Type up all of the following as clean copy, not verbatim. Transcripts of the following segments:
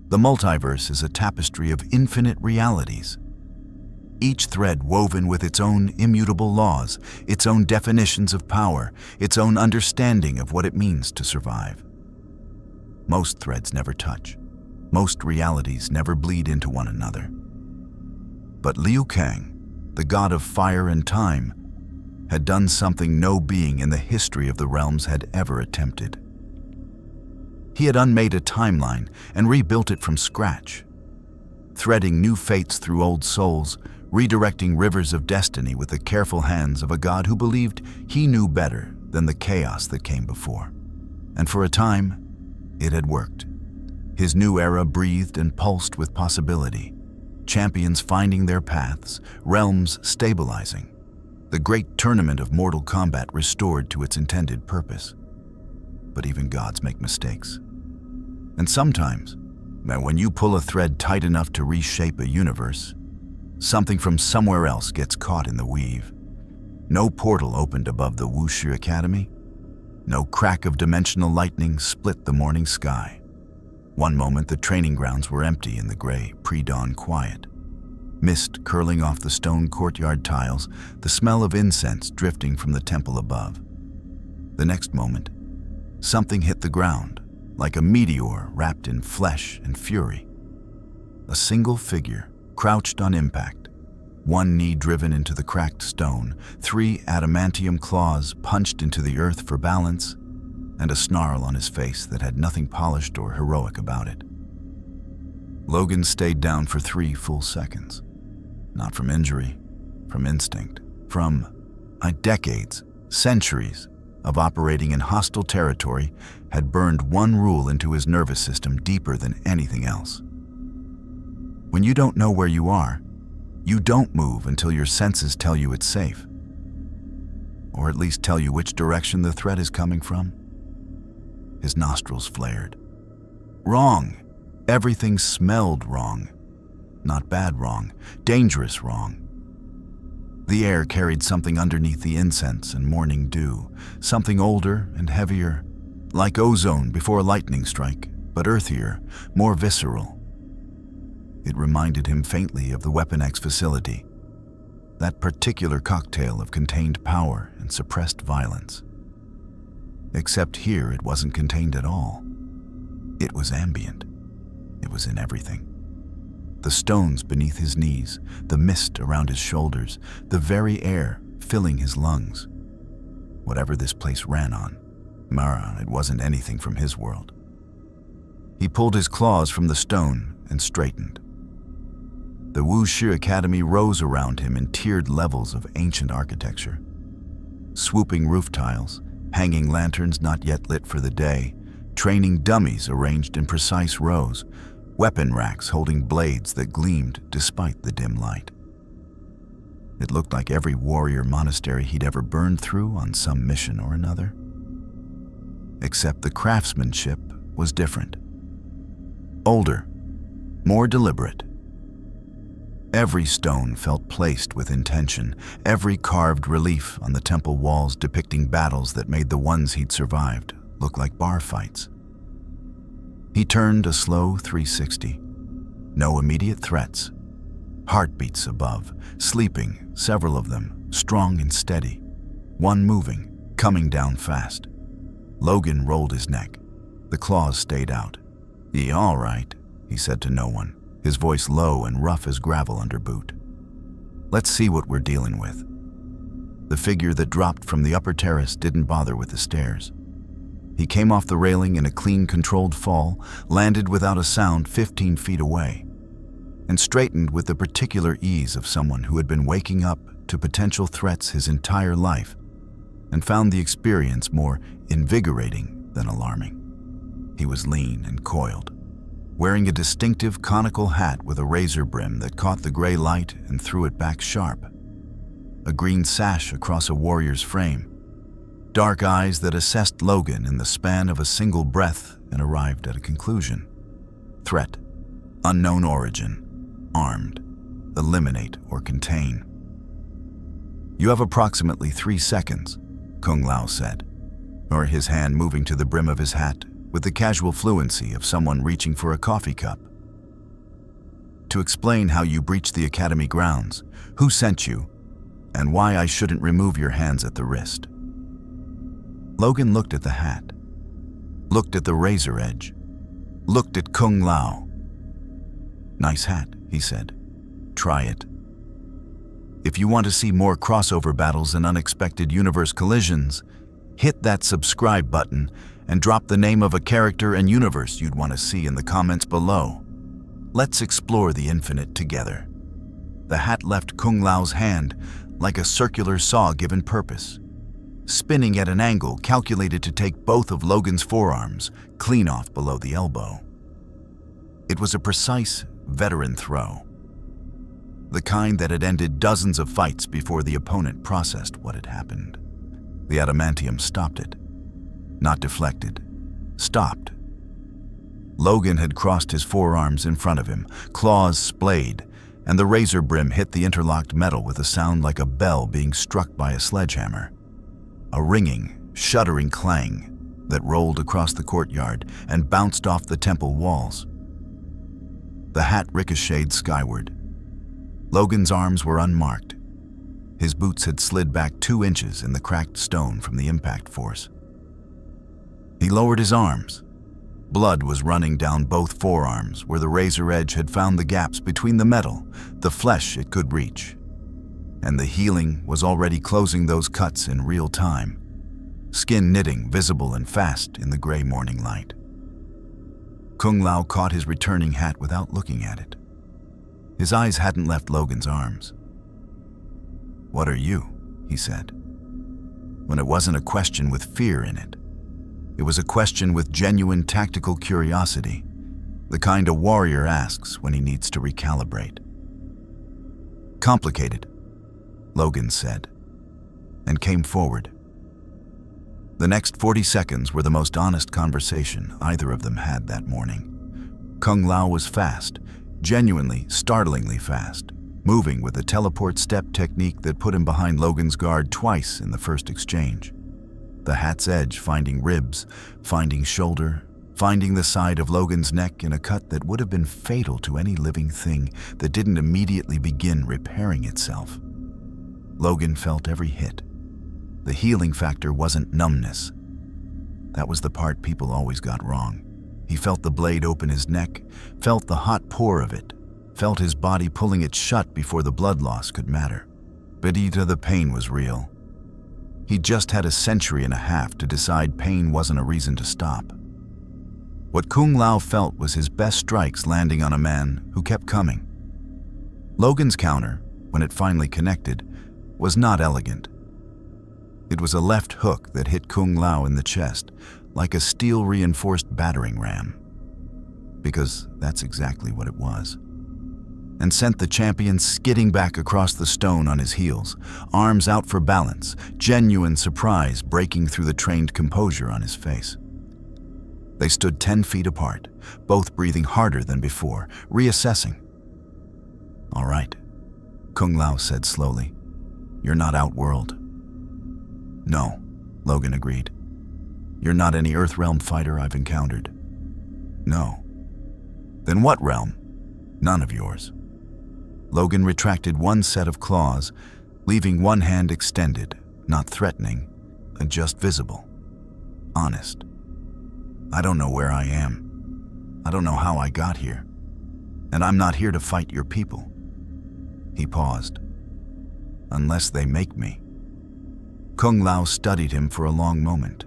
The multiverse is a tapestry of infinite realities, each thread woven with its own immutable laws, its own definitions of power, its own understanding of what it means to survive. Most threads never touch. Most realities never bleed into one another. But Liu Kang, the god of fire and time, had done something no being in the history of the realms had ever attempted. He had unmade a timeline and rebuilt it from scratch, threading new fates through old souls, redirecting rivers of destiny with the careful hands of a god who believed he knew better than the chaos that came before. And for a time, it had worked. His new era breathed and pulsed with possibility, champions finding their paths, realms stabilizing, the great tournament of Mortal Kombat restored to its intended purpose. But even gods make mistakes. And sometimes, when you pull a thread tight enough to reshape a universe, something from somewhere else gets caught in the weave. No portal opened above the Wu Shi Academy. No crack of dimensional lightning split the morning sky. One moment the training grounds were empty in the gray, pre-dawn quiet. Mist curling off the stone courtyard tiles, the smell of incense drifting from the temple above. The next moment, something hit the ground, like a meteor wrapped in flesh and fury. A single figure, crouched on impact, one knee driven into the cracked stone, 3 adamantium claws punched into the earth for balance, and a snarl on his face that had nothing polished or heroic about it. Logan stayed down for 3 full seconds. Not from injury, from instinct, from decades, centuries of operating in hostile territory had burned one rule into his nervous system deeper than anything else. When you don't know where you are, you don't move until your senses tell you it's safe. Or at least tell you which direction the threat is coming from. His nostrils flared. Wrong. Everything smelled wrong. Not bad wrong, dangerous wrong. The air carried something underneath the incense and morning dew, something older and heavier, like ozone before a lightning strike, but earthier, more visceral. It reminded him faintly of the Weapon X facility, that particular cocktail of contained power and suppressed violence. Except here it wasn't contained at all. It was ambient. It was in everything. The stones beneath his knees, the mist around his shoulders, the very air filling his lungs. Whatever this place ran on, it wasn't anything from his world. He pulled his claws from the stone and straightened. The Wu Shi Academy rose around him in tiered levels of ancient architecture. Swooping roof tiles, hanging lanterns not yet lit for the day, training dummies arranged in precise rows, weapon racks holding blades that gleamed despite the dim light. It looked like every warrior monastery he'd ever burned through on some mission or another. Except the craftsmanship was different. Older, more deliberate. Every stone felt placed with intention, every carved relief on the temple walls depicting battles that made the ones he'd survived look like bar fights. He turned a slow 360. No immediate threats. Heartbeats above, sleeping, several of them, strong and steady. One moving, coming down fast. Logan rolled his neck. The claws stayed out. "Ye all right," he said to no one, his voice low and rough as gravel under boot. "Let's see what we're dealing with." The figure that dropped from the upper terrace didn't bother with the stairs. He came off the railing in a clean, controlled fall, landed without a sound 15 feet away, and straightened with the particular ease of someone who had been waking up to potential threats his entire life and found the experience more invigorating than alarming. He was lean and coiled, wearing a distinctive conical hat with a razor brim that caught the gray light and threw it back sharp, a green sash across a warrior's frame, dark eyes that assessed Logan in the span of a single breath and arrived at a conclusion. Threat, unknown origin, armed, eliminate or contain. "You have approximately 3 seconds, Kung Lao said, or his hand moving to the brim of his hat with the casual fluency of someone reaching for a coffee cup. to explain how you breached the Academy grounds, who sent you, and why I shouldn't remove your hands at the wrist." Logan looked at the hat, looked at the razor edge, looked at Kung Lao. "Nice hat," he said. "Try it. If you want to see more crossover battles and unexpected universe collisions, hit that subscribe button and drop the name of a character and universe you'd want to see in the comments below. Let's explore the infinite together." The hat left Kung Lao's hand like a circular saw given purpose, spinning at an angle calculated to take both of Logan's forearms clean off below the elbow. It was a precise, veteran throw, the kind that had ended dozens of fights before the opponent processed what had happened. The adamantium stopped it. Not deflected. Stopped. Logan had crossed his forearms in front of him, claws splayed, and the razor brim hit the interlocked metal with a sound like a bell being struck by a sledgehammer. A ringing, shuddering clang that rolled across the courtyard and bounced off the temple walls. The hat ricocheted skyward. Logan's arms were unmarked. His boots had slid back 2 inches in the cracked stone from the impact force. He lowered his arms. Blood was running down both forearms where the razor edge had found the gaps between the metal, the flesh it could reach. And the healing was already closing those cuts in real time, skin knitting visible and fast in the gray morning light. Kung Lao caught his returning hat without looking at it. His eyes hadn't left Logan's arms. "What are you?" he said. When it wasn't a question with fear in it. It was a question with genuine tactical curiosity, the kind a warrior asks when he needs to recalibrate. "Complicated," Logan said, and came forward. The next 40 seconds were the most honest conversation either of them had that morning. Kung Lao was fast, genuinely, startlingly fast, moving with a teleport step technique that put him behind Logan's guard twice in the first exchange. The hat's edge finding ribs, finding shoulder, finding the side of Logan's neck in a cut that would have been fatal to any living thing that didn't immediately begin repairing itself. Logan felt every hit. The healing factor wasn't numbness. That was the part people always got wrong. He felt the blade open his neck, felt the hot pour of it, felt his body pulling it shut before the blood loss could matter. But the pain was real. He'd just had a century and a half to decide pain wasn't a reason to stop. What Kung Lao felt was his best strikes landing on a man who kept coming. Logan's counter, when it finally connected, was not elegant. It was a left hook that hit Kung Lao in the chest, like a steel-reinforced battering ram. Because that's exactly what it was. And sent the champion skidding back across the stone on his heels, arms out for balance, genuine surprise breaking through the trained composure on his face. They stood 10 feet apart, both breathing harder than before, reassessing. "All right," Kung Lao said slowly. "You're not Outworld." "No," Logan agreed. "You're not any Earthrealm fighter I've encountered." "No." "Then what realm?" "None of yours." Logan retracted one set of claws, leaving one hand extended, not threatening, just visible. Honest. "I don't know where I am. I don't know how I got here. And I'm not here to fight your people." He paused. "Unless they make me." Kung Lao studied him for a long moment.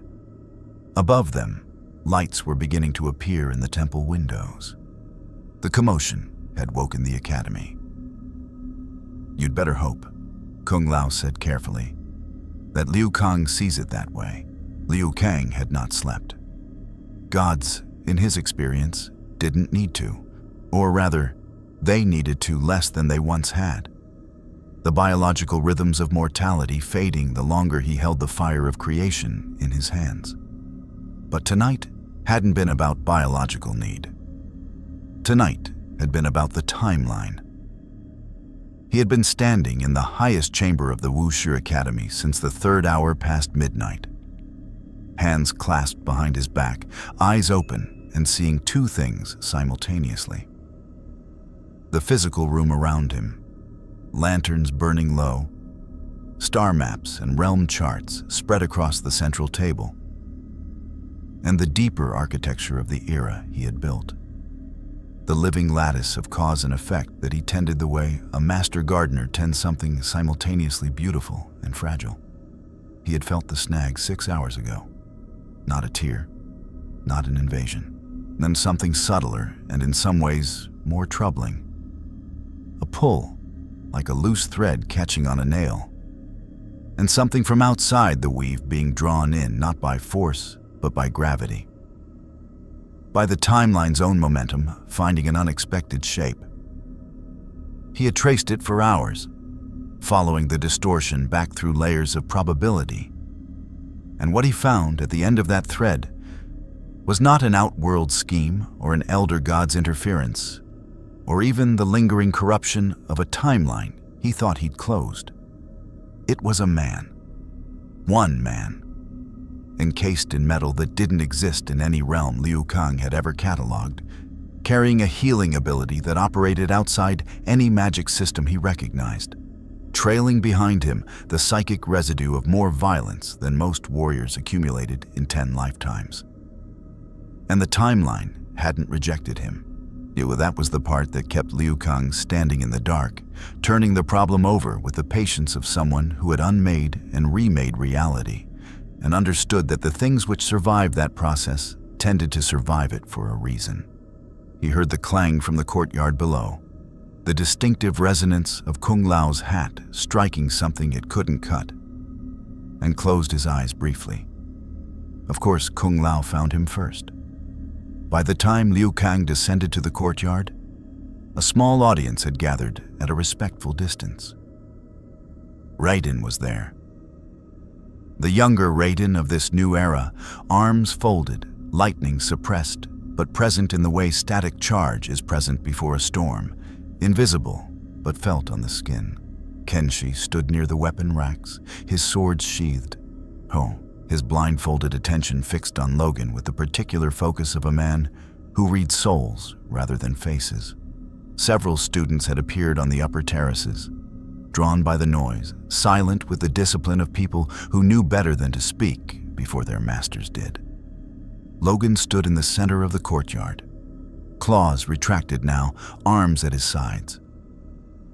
Above them, lights were beginning to appear in the temple windows. The commotion had woken the academy. "You'd better hope," Kung Lao said carefully, "that Liu Kang sees it that way." Liu Kang had not slept. Gods, in his experience, didn't need to, or rather, they needed to less than they once had. The biological rhythms of mortality fading the longer he held the fire of creation in his hands. But tonight hadn't been about biological need. Tonight had been about the timeline. He had been standing in the highest chamber of the Wu Shi Academy since the 3rd hour past midnight. Hands clasped behind his back, eyes open and seeing 2 things simultaneously. The physical room around him, lanterns burning low, star maps and realm charts spread across the central table, and the deeper architecture of the era he had built. The living lattice of cause and effect that he tended the way a master gardener tends something simultaneously beautiful and fragile. He had felt the snag 6 hours ago. Not a tear, not an invasion. Then something subtler and in some ways more troubling. A pull, like a loose thread catching on a nail. And something from outside the weave being drawn in not by force, but by gravity. By the timeline's own momentum, finding an unexpected shape. He had traced it for hours, following the distortion back through layers of probability. And what he found at the end of that thread was not an outworld scheme or an elder god's interference, or even the lingering corruption of a timeline he thought he'd closed. It was a man. One man. Encased in metal that didn't exist in any realm Liu Kang had ever catalogued, carrying a healing ability that operated outside any magic system he recognized, trailing behind him the psychic residue of more violence than most warriors accumulated in 10 lifetimes. And the timeline hadn't rejected him. That was the part that kept Liu Kang standing in the dark, turning the problem over with the patience of someone who had unmade and remade reality, and understood that the things which survived that process tended to survive it for a reason. He heard the clang from the courtyard below, the distinctive resonance of Kung Lao's hat striking something it couldn't cut, and closed his eyes briefly. Of course, Kung Lao found him first. By the time Liu Kang descended to the courtyard, a small audience had gathered at a respectful distance. Raiden was there. The younger Raiden of this new era, arms folded, lightning suppressed, but present in the way static charge is present before a storm, invisible but felt on the skin. Kenshi stood near the weapon racks, his swords sheathed. His blindfolded attention fixed on Logan with the particular focus of a man who reads souls rather than faces. Several students had appeared on the upper terraces, drawn by the noise, silent with the discipline of people who knew better than to speak before their masters did. Logan stood in the center of the courtyard, claws retracted now, arms at his sides.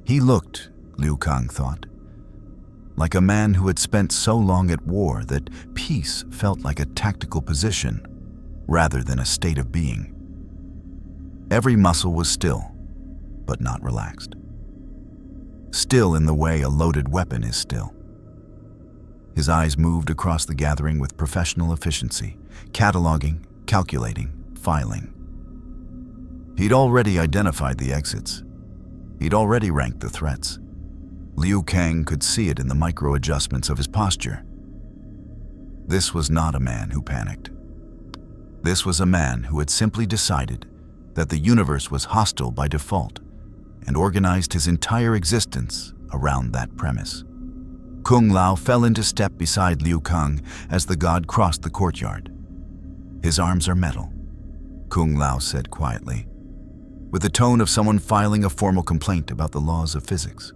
He looked, Liu Kang thought, like a man who had spent so long at war that peace felt like a tactical position rather than a state of being. Every muscle was still, but not relaxed. Still in the way a loaded weapon is still. His eyes moved across the gathering with professional efficiency, cataloging, calculating, filing. He'd already identified the exits. He'd already ranked the threats. Liu Kang could see it in the micro-adjustments of his posture. This was not a man who panicked. This was a man who had simply decided that the universe was hostile by default and organized his entire existence around that premise. Kung Lao fell into step beside Liu Kang as the god crossed the courtyard. "His arms are metal," Kung Lao said quietly, with the tone of someone filing a formal complaint about the laws of physics.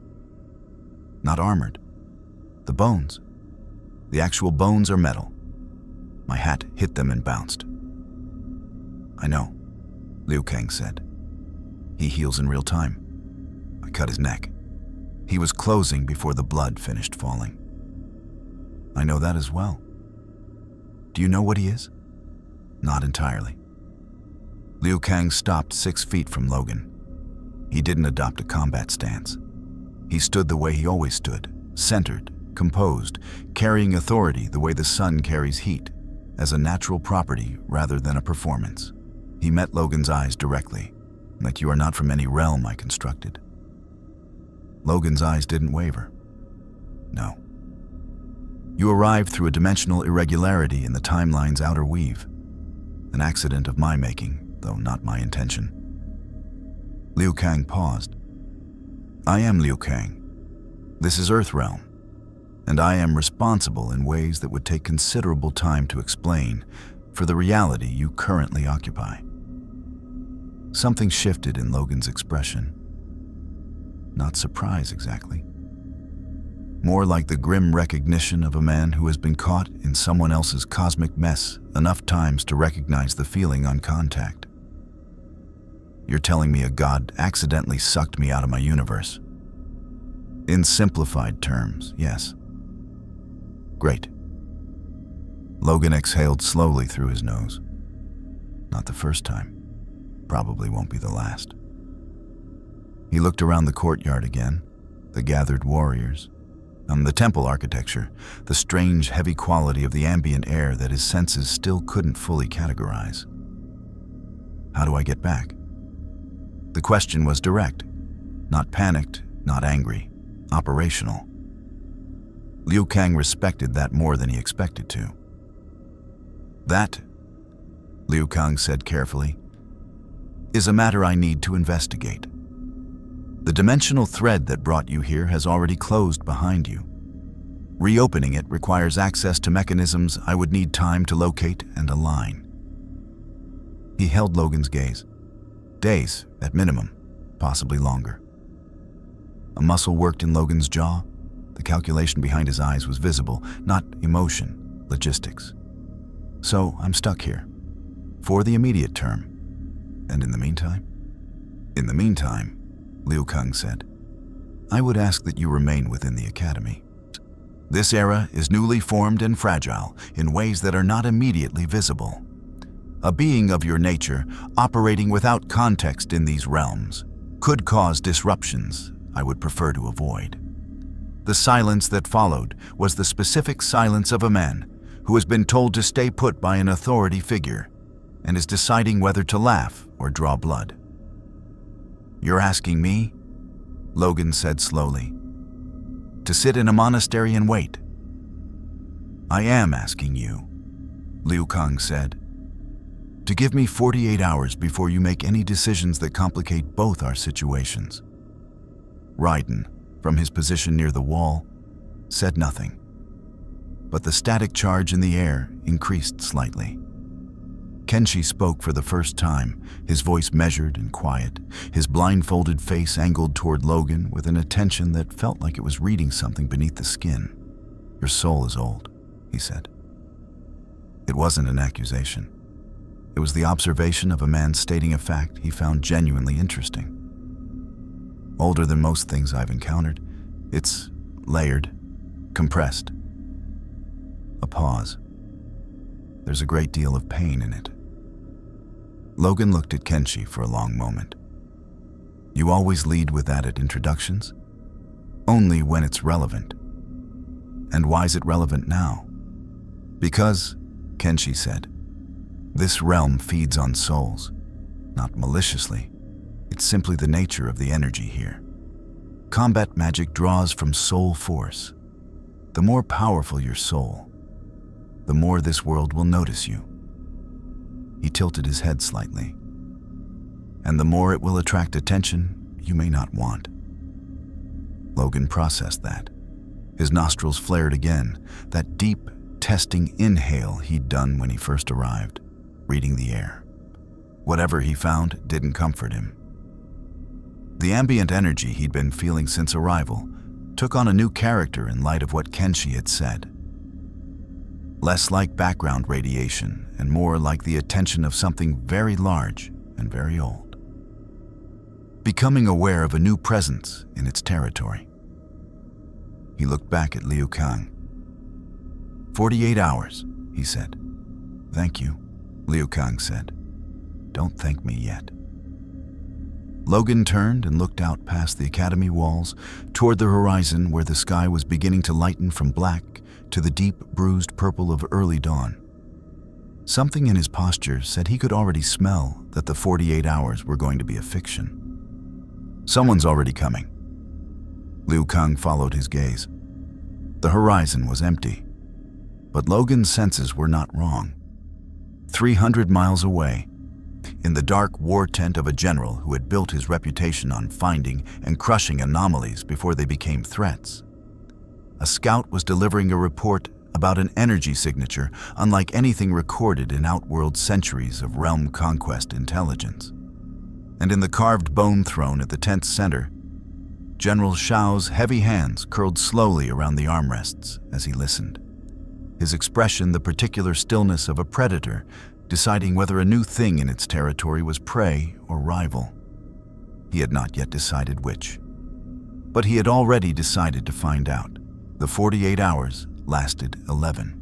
"Not armored. The bones. The actual bones are metal. My hat hit them and bounced." "I know," Liu Kang said. "He heals in real time. I cut his neck. He was closing before the blood finished falling." "I know that as well. Do you know what he is?" "Not entirely." Liu Kang stopped 6 feet from Logan. He didn't adopt a combat stance. He stood the way he always stood, centered, composed, carrying authority the way the sun carries heat, as a natural property rather than a performance. He met Logan's eyes directly, like, "You are not from any realm I constructed." Logan's eyes didn't waver. "No. You arrived through a dimensional irregularity in the timeline's outer weave. An accident of my making, though not my intention." Liu Kang paused. "I am Liu Kang. This is Earthrealm, and I am responsible in ways that would take considerable time to explain for the reality you currently occupy." Something shifted in Logan's expression. not surprise exactly. More like the grim recognition of a man who has been caught in someone else's cosmic mess enough times to recognize the feeling on contact. You're telling me a god accidentally sucked me out of my universe? In simplified terms, yes. Great. Logan exhaled slowly through his nose. Not the first time. Probably won't be the last. He looked around the courtyard again, the gathered warriors, the temple architecture, the strange, heavy quality of the ambient air that his senses still couldn't fully categorize. How do I get back? The question was direct, not panicked, not angry, operational. Liu Kang respected that more than he expected to. That, Liu Kang said carefully, is a matter I need to investigate. The dimensional thread that brought you here has already closed behind you. Reopening it requires access to mechanisms I would need time to locate and align. He held Logan's gaze. Days, at minimum, possibly longer. A muscle worked in Logan's jaw. The calculation behind his eyes was visible, not emotion, logistics. So I'm stuck here, for the immediate term. And in the meantime? In the meantime, Liu Kang said, I would ask that you remain within the Academy. This era is newly formed and fragile in ways that are not immediately visible. A being of your nature, operating without context in these realms, could cause disruptions I would prefer to avoid. The silence that followed was the specific silence of a man who has been told to stay put by an authority figure and is deciding whether to laugh or draw blood. You're asking me, Logan said slowly, to sit in a monastery and wait. I am asking you, Liu Kang said, to give me 48 hours before you make any decisions that complicate both our situations. Raiden, from his position near the wall, said nothing, but the static charge in the air increased slightly. Kenshi spoke for the first time, his voice measured and quiet, his blindfolded face angled toward Logan with an attention that felt like it was reading something beneath the skin. Your soul is old, he said. It wasn't an accusation. It was the observation of a man stating a fact he found genuinely interesting. Older than most things I've encountered, it's layered, compressed. A pause. There's a great deal of pain in it. Logan looked at Kenshi for a long moment. You always lead with that at introductions? Only when it's relevant. And why is it relevant now? Because, Kenshi said, this realm feeds on souls. Not maliciously. It's simply the nature of the energy here. Combat magic draws from soul force. The more powerful your soul, the more this world will notice you. He tilted his head slightly. And the more it will attract attention you may not want. Logan processed that. His nostrils flared again, that deep, testing inhale he'd done when he first arrived, reading the air. Whatever he found didn't comfort him. The ambient energy he'd been feeling since arrival took on a new character in light of what Kenshi had said. Less like background radiation and more like the attention of something very large and very old. Becoming aware of a new presence in its territory. He looked back at Liu Kang. 48 hours, he said. Thank you, Liu Kang said. Don't thank me yet. Logan turned and looked out past the academy walls toward the horizon where the sky was beginning to lighten from black to the deep, bruised purple of early dawn. Something in his posture said he could already smell that the 48 hours were going to be a fiction. Someone's already coming. Liu Kang followed his gaze. The horizon was empty, but Logan's senses were not wrong. 300 miles away, in the dark war tent of a general who had built his reputation on finding and crushing anomalies before they became threats, a scout was delivering a report about an energy signature unlike anything recorded in Outworld centuries of realm conquest intelligence. And in the carved bone throne at the tent's center, General Shao's heavy hands curled slowly around the armrests as he listened. His expression the particular stillness of a predator, deciding whether a new thing in its territory was prey or rival. He had not yet decided which. But he had already decided to find out. The 48 hours lasted 11.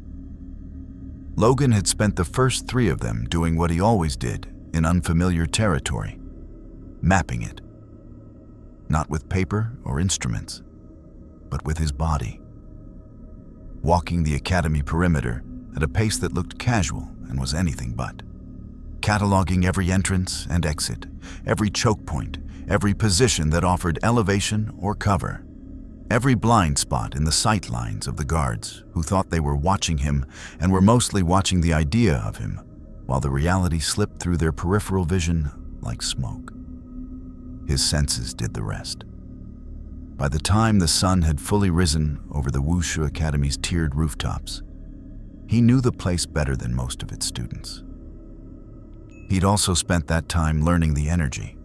Logan had spent the first 3 of them doing what he always did in unfamiliar territory, mapping it. Not with paper or instruments, but with his body. Walking the academy perimeter at a pace that looked casual and was anything but. Cataloging every entrance and exit, every choke point, every position that offered elevation or cover. Every blind spot in the sight lines of the guards who thought they were watching him and were mostly watching the idea of him, while the reality slipped through their peripheral vision like smoke. His senses did the rest. By the time the sun had fully risen over the Wu Shi Academy's tiered rooftops, he knew the place better than most of its students. He'd also spent that time learning the energy.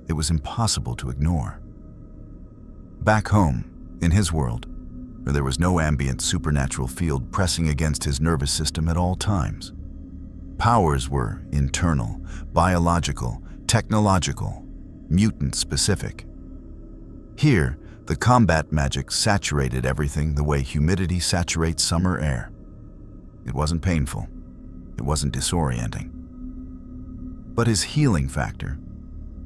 It was impossible to ignore. Back home, in his world, where there was no ambient supernatural field pressing against his nervous system at all times, powers were internal, biological, technological, mutant-specific. Here, the combat magic saturated everything the way humidity saturates summer air. It wasn't painful. It wasn't disorienting. But his healing factor,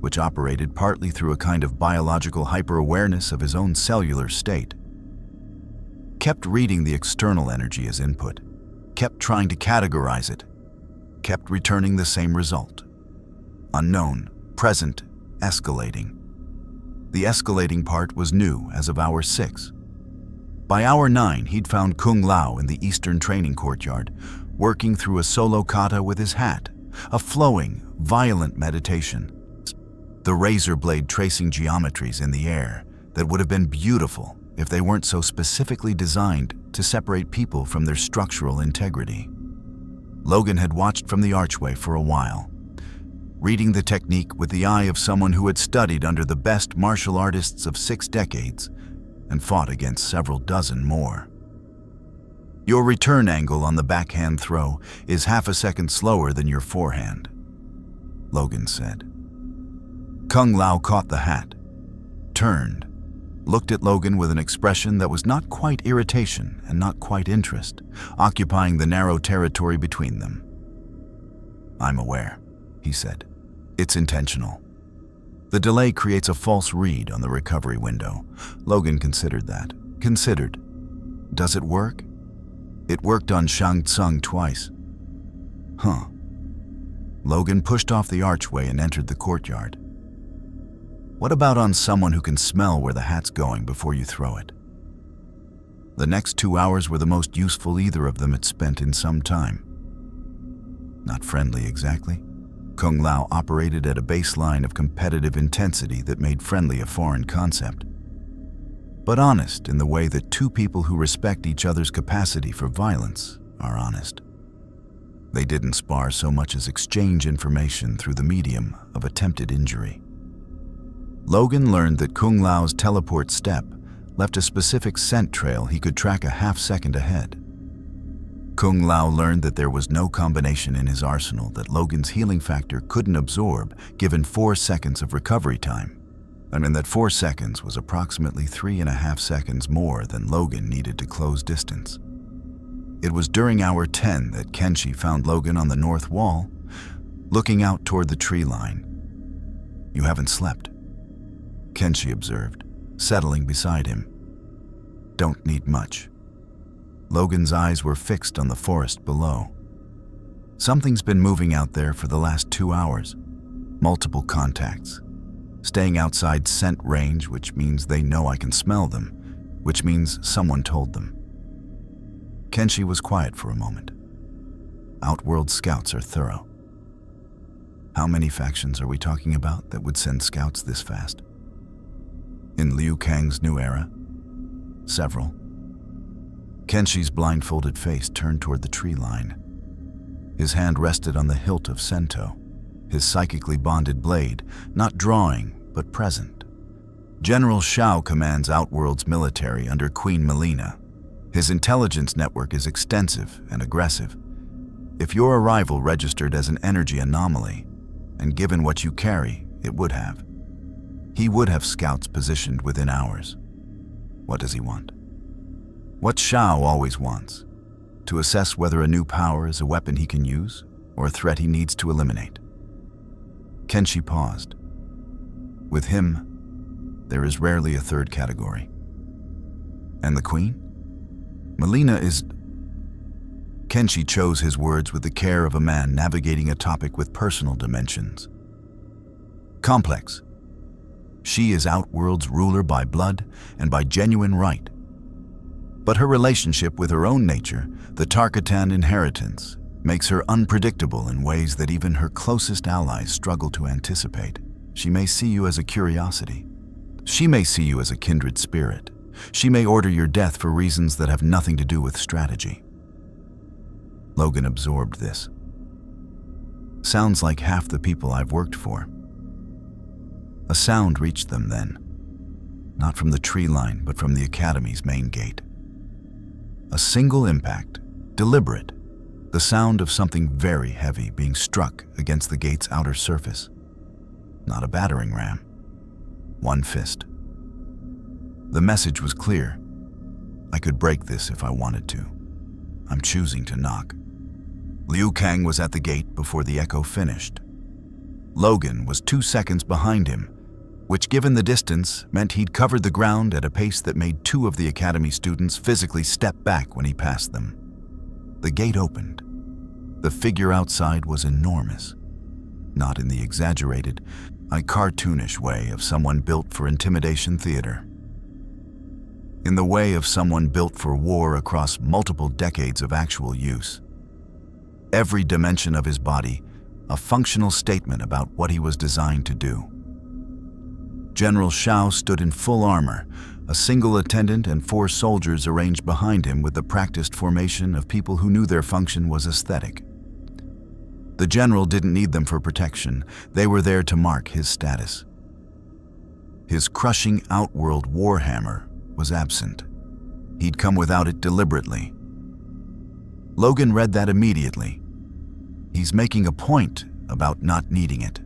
which operated partly through a kind of biological hyper-awareness of his own cellular state, kept reading the external energy as input, kept trying to categorize it, kept returning the same result. Unknown, present, escalating. The escalating part was new as of hour 6. By hour 9, he'd found Kung Lao in the Eastern Training Courtyard, working through a solo kata with his hat, a flowing, violent meditation. The razor blade tracing geometries in the air that would have been beautiful if they weren't so specifically designed to separate people from their structural integrity. Logan had watched from the archway for a while, reading the technique with the eye of someone who had studied under the best martial artists of 6 decades and fought against several dozen more. Your return angle on the backhand throw is half a second slower than your forehand, Logan said. Kung Lao caught the hat, turned, looked at Logan with an expression that was not quite irritation and not quite interest, occupying the narrow territory between them. "I'm aware," he said. "It's intentional. The delay creates a false read on the recovery window." Logan considered that. Considered. Does it work? It worked on Shang Tsung twice. Huh. Logan pushed off the archway and entered the courtyard. What about on someone who can smell where the hat's going before you throw it? The next 2 hours were the most useful either of them had spent in some time. Not friendly exactly. Kung Lao operated at a baseline of competitive intensity that made friendly a foreign concept, but honest in the way that 2 people who respect each other's capacity for violence are honest. They didn't spar so much as exchange information through the medium of attempted injury. Logan learned that Kung Lao's teleport step left a specific scent trail he could track a half-second ahead. Kung Lao learned that there was no combination in his arsenal that Logan's healing factor couldn't absorb given 4 seconds of recovery time, and that 4 seconds was approximately 3.5 seconds more than Logan needed to close distance. It was during hour 10 that Kenshi found Logan on the north wall, looking out toward the tree line. "You haven't slept," Kenshi observed, settling beside him. "Don't need much." Logan's eyes were fixed on the forest below. Something's been moving out there for the last 2 hours. Multiple contacts. Staying outside scent range, which means they know I can smell them, which means someone told them. Kenshi was quiet for a moment. Outworld scouts are thorough. How many factions are we talking about that would send scouts this fast? In Liu Kang's new era? Several. Kenshi's blindfolded face turned toward the tree line. His hand rested on the hilt of Sento, his psychically bonded blade, not drawing, but present. General Shao commands Outworld's military under Queen Mileena. His intelligence network is extensive and aggressive. If your arrival registered as an energy anomaly, and given what you carry, it would have. He would have scouts positioned within hours. What does he want? What Shao always wants: to assess whether a new power is a weapon he can use or a threat he needs to eliminate. Kenshi paused. With him, there is rarely a third category. And the Queen? Mileena is... Kenshi chose his words with the care of a man navigating a topic with personal dimensions. Complex. She is Outworld's ruler by blood and by genuine right. But her relationship with her own nature, the Tarkatan inheritance, makes her unpredictable in ways that even her closest allies struggle to anticipate. She may see you as a curiosity. She may see you as a kindred spirit. She may order your death for reasons that have nothing to do with strategy. Logan absorbed this. Sounds like half the people I've worked for. A sound reached them then, not from the tree line, but from the Academy's main gate. A single impact, deliberate, the sound of something very heavy being struck against the gate's outer surface. Not a battering ram. One fist. The message was clear. I could break this if I wanted to. I'm choosing to knock. Liu Kang was at the gate before the echo finished. Logan was 2 seconds behind him, which, given the distance, meant he'd covered the ground at a pace that made 2 of the Academy students physically step back when he passed them. The gate opened. The figure outside was enormous, not in the exaggerated, cartoonish way of someone built for intimidation theater. In the way of someone built for war across multiple decades of actual use. Every dimension of his body, a functional statement about what he was designed to do. General Shao stood in full armor, a single attendant and 4 soldiers arranged behind him with the practiced formation of people who knew their function was aesthetic. The general didn't need them for protection. They were there to mark his status. His crushing Outworld warhammer was absent. He'd come without it deliberately. Logan read that immediately. He's making a point about not needing it.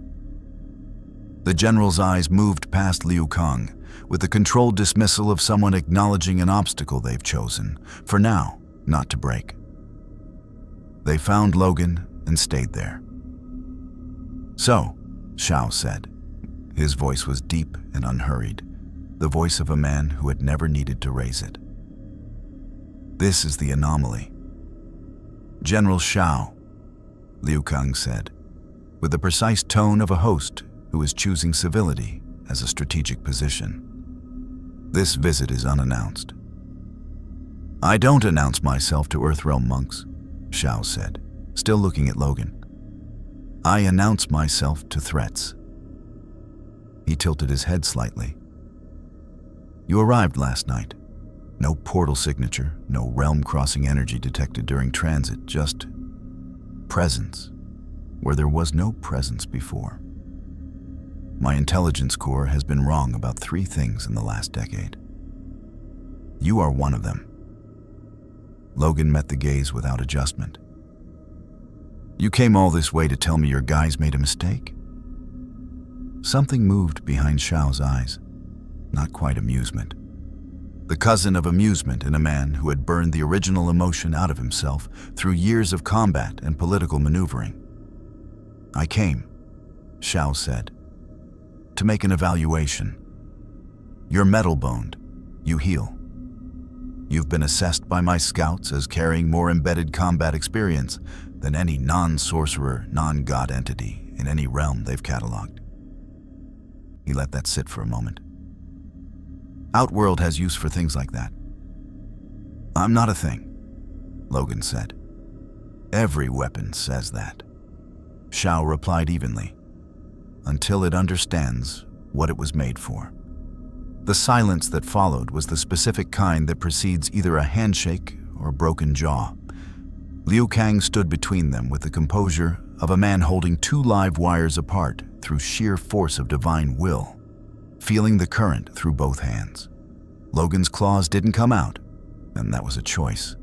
The general's eyes moved past Liu Kang, with the controlled dismissal of someone acknowledging an obstacle they've chosen, for now, not to break. They found Logan and stayed there. So, Shao said. His voice was deep and unhurried, the voice of a man who had never needed to raise it. This is the anomaly. General Shao, Liu Kang said, with the precise tone of a host who is choosing civility as a strategic position. This visit is unannounced. I don't announce myself to Earthrealm monks, Shao said, still looking at Logan. I announce myself to threats. He tilted his head slightly. You arrived last night. No portal signature, no realm-crossing energy detected during transit, just presence, where there was no presence before. My intelligence core has been wrong about 3 things in the last decade. You are one of them. Logan met the gaze without adjustment. You came all this way to tell me your guys made a mistake? Something moved behind Shao's eyes. Not quite amusement. The cousin of amusement in a man who had burned the original emotion out of himself through years of combat and political maneuvering. I came, Shao said, to make an evaluation. You're metal-boned. You heal. You've been assessed by my scouts as carrying more embedded combat experience than any non-sorcerer, non-god entity in any realm they've cataloged. He let that sit for a moment. Outworld has use for things like that. I'm not a thing, Logan said. Every weapon says that. Shao replied evenly, until it understands what it was made for. The silence that followed was the specific kind that precedes either a handshake or a broken jaw. Liu Kang stood between them with the composure of a man holding 2 live wires apart through sheer force of divine will. feeling the current through both hands. Logan's claws didn't come out, and that was a choice,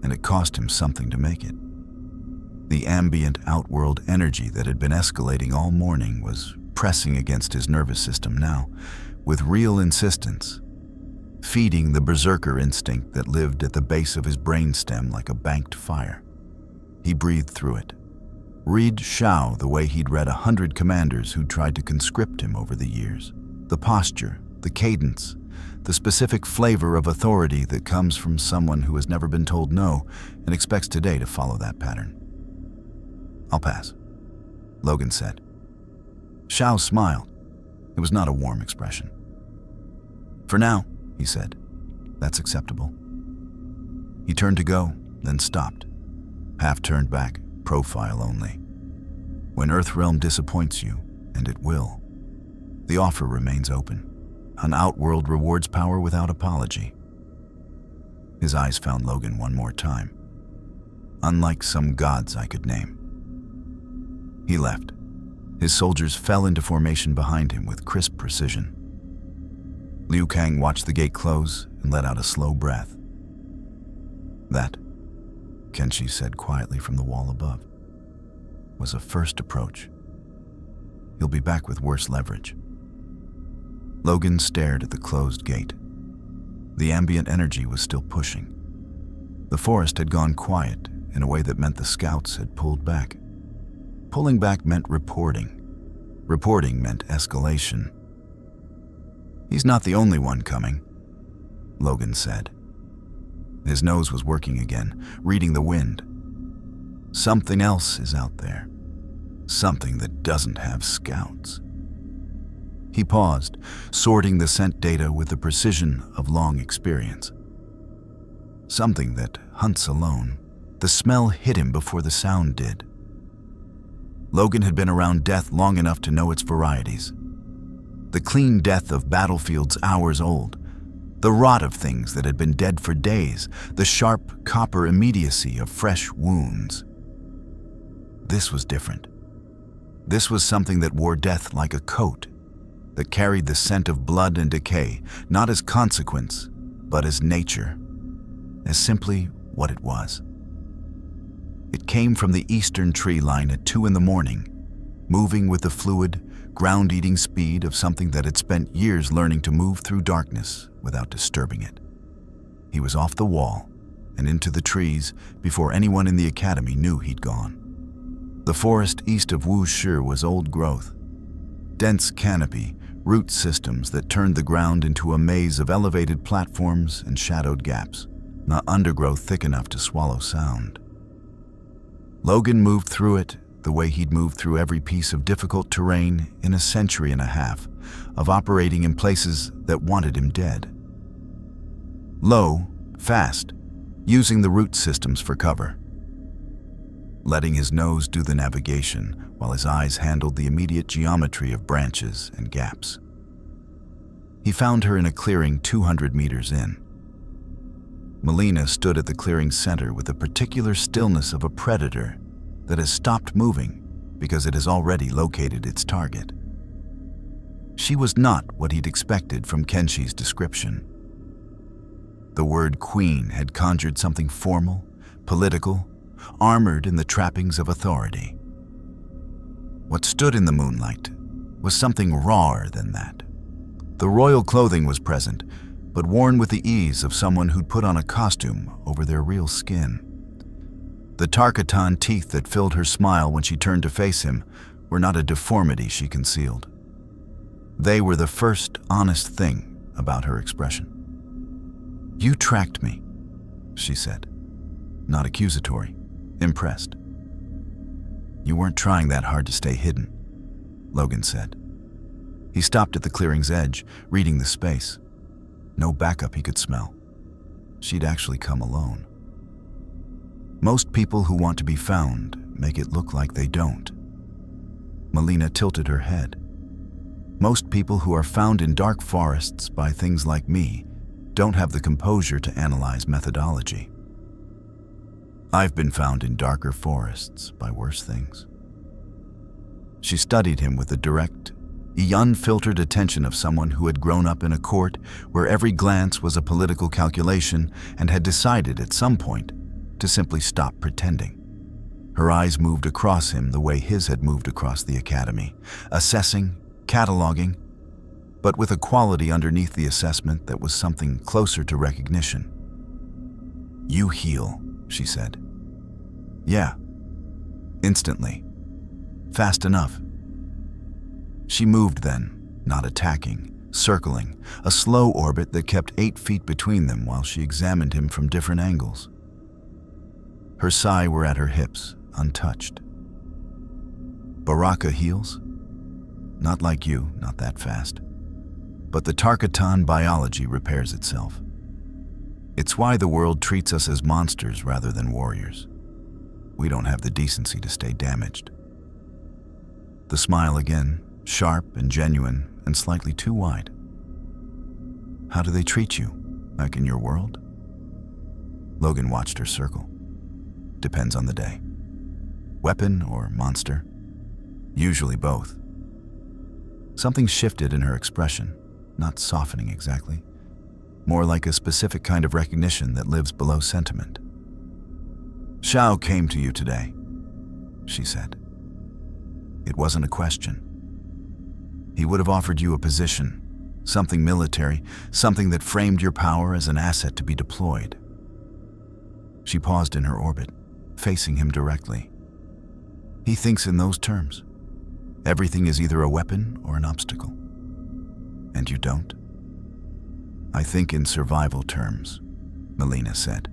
and it cost him something to make it. The ambient outworld energy that had been escalating all morning was pressing against his nervous system now, with real insistence, feeding the berserker instinct that lived at the base of his brainstem like a banked fire. He breathed through it. Read Shao the way he'd read 100 commanders who'd tried to conscript him over the years. The posture, the cadence, the specific flavor of authority that comes from someone who has never been told no and expects today to follow that pattern. "I'll pass," Logan said. Shao smiled. It was not a warm expression. "For now," he said. "That's acceptable." He turned to go, then stopped. Half turned back, profile only. When Earthrealm disappoints you, and it will, the offer remains open. An Outworld rewards power without apology. His eyes found Logan one more time. Unlike some gods I could name. He left. His soldiers fell into formation behind him with crisp precision. Liu Kang watched the gate close and let out a slow breath. "That," Kenshi said quietly from the wall above, "was a first approach. He'll be back with worse leverage." Logan stared at the closed gate. The ambient energy was still pushing. The forest had gone quiet in a way that meant the scouts had pulled back. Pulling back meant reporting. Reporting meant escalation. "He's not the only one coming," Logan said. His nose was working again, reading the wind. "Something else is out there. Something that doesn't have scouts." He paused, sorting the scent data with the precision of long experience. Something that hunts alone. The smell hit him before the sound did. Logan had been around death long enough to know its varieties. The clean death of battlefields hours old. The rot of things that had been dead for days. The sharp copper immediacy of fresh wounds. This was different. This was something that wore death like a coat, that carried the scent of blood and decay, not as consequence, but as nature, as simply what it was. It came from the eastern tree line at 2 a.m, moving with the fluid, ground-eating speed of something that had spent years learning to move through darkness without disturbing it. He was off the wall and into the trees before anyone in the academy knew he'd gone. The forest east of Wu Shi was old growth. Dense canopy, root systems that turned the ground into a maze of elevated platforms and shadowed gaps, not undergrowth thick enough to swallow sound. Logan moved through it the way he'd moved through every piece of difficult terrain in a century and a half of operating in places that wanted him dead. Low, fast, using the root systems for cover. Letting his nose do the navigation while his eyes handled the immediate geometry of branches and gaps. He found her in a clearing 200 meters in. Mileena stood at the clearing's center with the particular stillness of a predator that has stopped moving because it has already located its target. She was not what he'd expected from Kenshi's description. The word queen had conjured something formal, political, armored in the trappings of authority. What stood in the moonlight was something rawer than that. The royal clothing was present, but worn with the ease of someone who'd put on a costume over their real skin. The Tarkatan teeth that filled her smile when she turned to face him were not a deformity she concealed. They were the first honest thing about her expression. "You tracked me," she said, not accusatory, impressed. "You weren't trying that hard to stay hidden," Logan said. He stopped at the clearing's edge, reading the space. No backup he could smell. She'd actually come alone. Most people who want to be found make it look like they don't. Mileena tilted her head. Most people who are found in dark forests by things like me don't have the composure to analyze methodology. I've been found in darker forests by worse things. She studied him with a direct, The unfiltered attention of someone who had grown up in a court where every glance was a political calculation and had decided at some point to simply stop pretending. Her eyes moved across him the way his had moved across the academy, assessing, cataloging, but with a quality underneath the assessment that was something closer to recognition. "You heal," she said. "Yeah." Instantly. Fast enough. She moved then, not attacking, circling, a slow orbit that kept 8 feet between them while she examined him from different angles. Her sai were at her hips, untouched. "Baraka heals? Not like you, not that fast. But the Tarkatan biology repairs itself. It's why the world treats us as monsters rather than warriors. We don't have the decency to stay damaged." The smile again, sharp and genuine and slightly too wide. "How do they treat you, like in your world?" Logan watched her circle. "Depends on the day. Weapon or monster? Usually both." Something shifted in her expression, not softening exactly, more like a specific kind of recognition that lives below sentiment. "Shao came to you today," she said. It wasn't a question. He would have offered you a position, something military, something that framed your power as an asset to be deployed. She paused in her orbit, facing him directly. "He thinks in those terms. Everything is either a weapon or an obstacle. And you don't?" "I think in survival terms," Mileena said,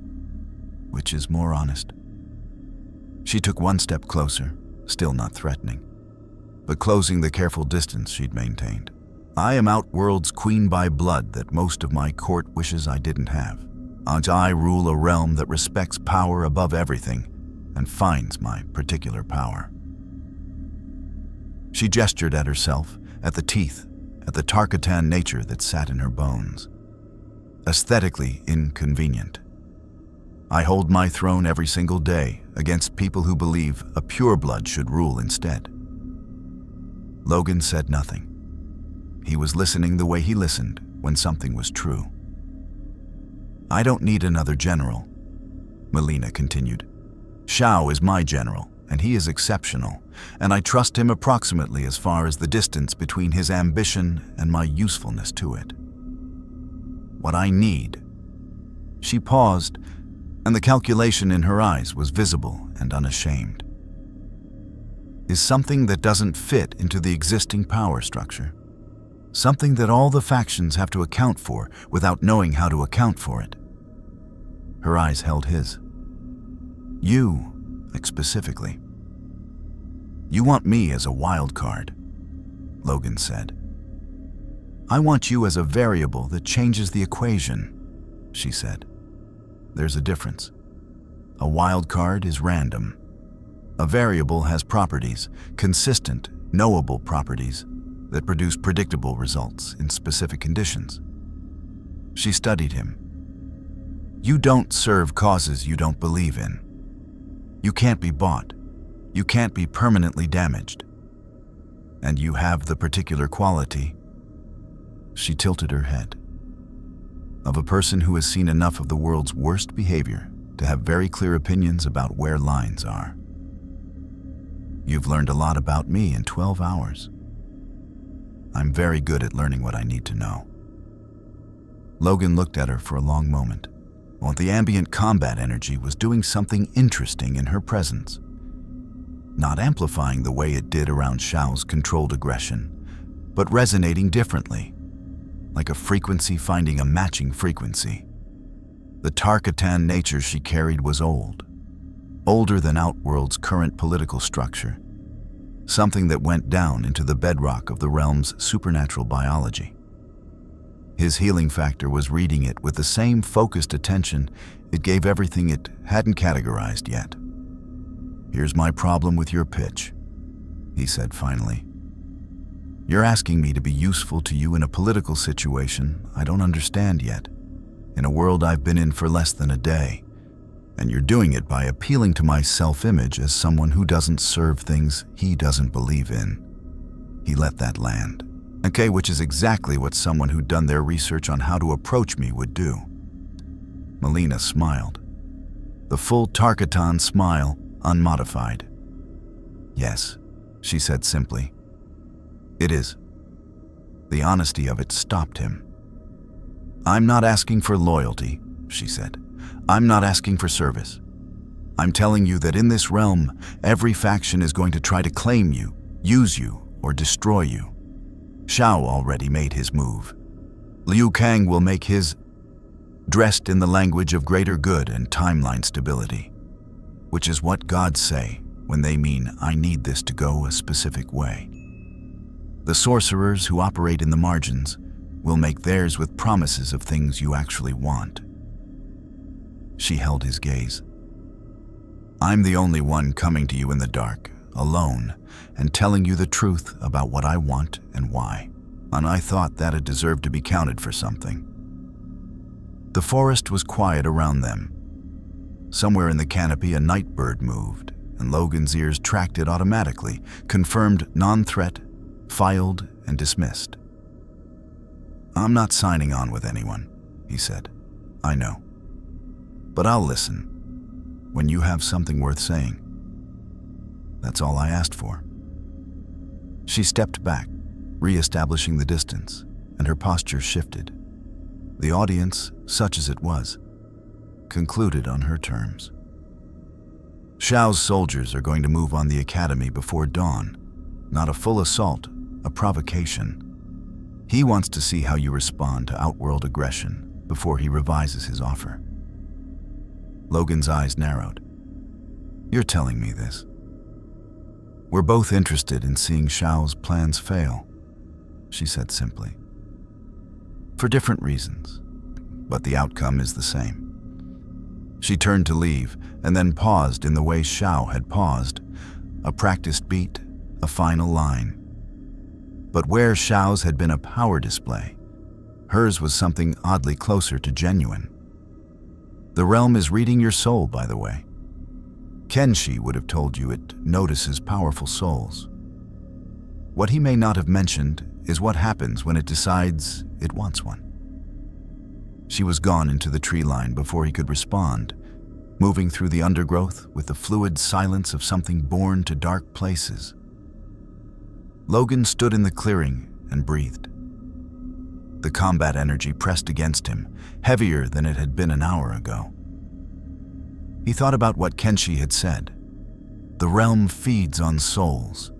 "which is more honest." She took one step closer, still not threatening, but closing the careful distance she'd maintained. "I am Outworld's queen by blood that most of my court wishes I didn't have. And I rule a realm that respects power above everything and finds my particular power." She gestured at herself, at the teeth, at the Tarkatan nature that sat in her bones. Aesthetically inconvenient. "I hold my throne every single day against people who believe a pureblood should rule instead." Logan said nothing. He was listening the way he listened when something was true. "I don't need another general," Mileena continued. "Shao is my general, and he is exceptional, and I trust him approximately as far as the distance between his ambition and my usefulness to it. What I need..." She paused, and the calculation in her eyes was visible and unashamed. "Is something that doesn't fit into the existing power structure. Something that all the factions have to account for without knowing how to account for it." Her eyes held his. "You, like specifically. You want me as a wild card," Logan said. "I want you as a variable that changes the equation," she said. "There's a difference. A wild card is random. A variable has properties, consistent, knowable properties, that produce predictable results in specific conditions." She studied him. "You don't serve causes you don't believe in. You can't be bought. You can't be permanently damaged. And you have the particular quality," she tilted her head, "of a person who has seen enough of the world's worst behavior to have very clear opinions about where lines are. You've learned a lot about me in 12 hours. I'm very good at learning what I need to know." Logan looked at her for a long moment, while the ambient combat energy was doing something interesting in her presence. Not amplifying the way it did around Shao's controlled aggression, but resonating differently, like a frequency finding a matching frequency. The Tarkatan nature she carried was old, older than Outworld's current political structure, something that went down into the bedrock of the realm's supernatural biology. His healing factor was reading it with the same focused attention it gave everything it hadn't categorized yet. "Here's my problem with your pitch," he said finally. "You're asking me to be useful to you in a political situation I don't understand yet, in a world I've been in for less than a day, and you're doing it by appealing to my self-image as someone who doesn't serve things he doesn't believe in." He let that land. Okay, which is exactly what someone who'd done their research on how to approach me would do. Mileena smiled. The full Tarkatan smile, unmodified. Yes, she said simply. It is. The honesty of it stopped him. I'm not asking for loyalty, she said. I'm not asking for service. I'm telling you that in this realm, every faction is going to try to claim you, use you, or destroy you. Shao already made his move. Liu Kang will make his, dressed in the language of greater good and timeline stability, which is what gods say when they mean I need this to go a specific way. The sorcerers who operate in the margins will make theirs with promises of things you actually want. She held his gaze. I'm the only one coming to you in the dark, alone, and telling you the truth about what I want and why. And I thought that it deserved to be counted for something. The forest was quiet around them. Somewhere in the canopy, a night bird moved, and Logan's ears tracked it automatically, confirmed non-threat, filed, and dismissed. I'm not signing on with anyone, he said. I know. But I'll listen when you have something worth saying. That's all I asked for. She stepped back, re-establishing the distance, and her posture shifted. The audience, such as it was, concluded on her terms. Shao's soldiers are going to move on the academy before dawn. Not a full assault, a provocation. He wants to see how you respond to Outworld aggression before he revises his offer. Logan's eyes narrowed. You're telling me this. We're both interested in seeing Shao's plans fail, she said simply. For different reasons, but the outcome is the same. She turned to leave and then paused in the way Shao had paused, a practiced beat, a final line. But where Shao's had been a power display, hers was something oddly closer to genuine. The realm is reading your soul, by the way. Kenshi would have told you it notices powerful souls. What he may not have mentioned is what happens when it decides it wants one. She was gone into the tree line before he could respond, moving through the undergrowth with the fluid silence of something born to dark places. Logan stood in the clearing and breathed. The combat energy pressed against him, heavier than it had been an hour ago. He thought about what Kenshi had said. The realm feeds on souls,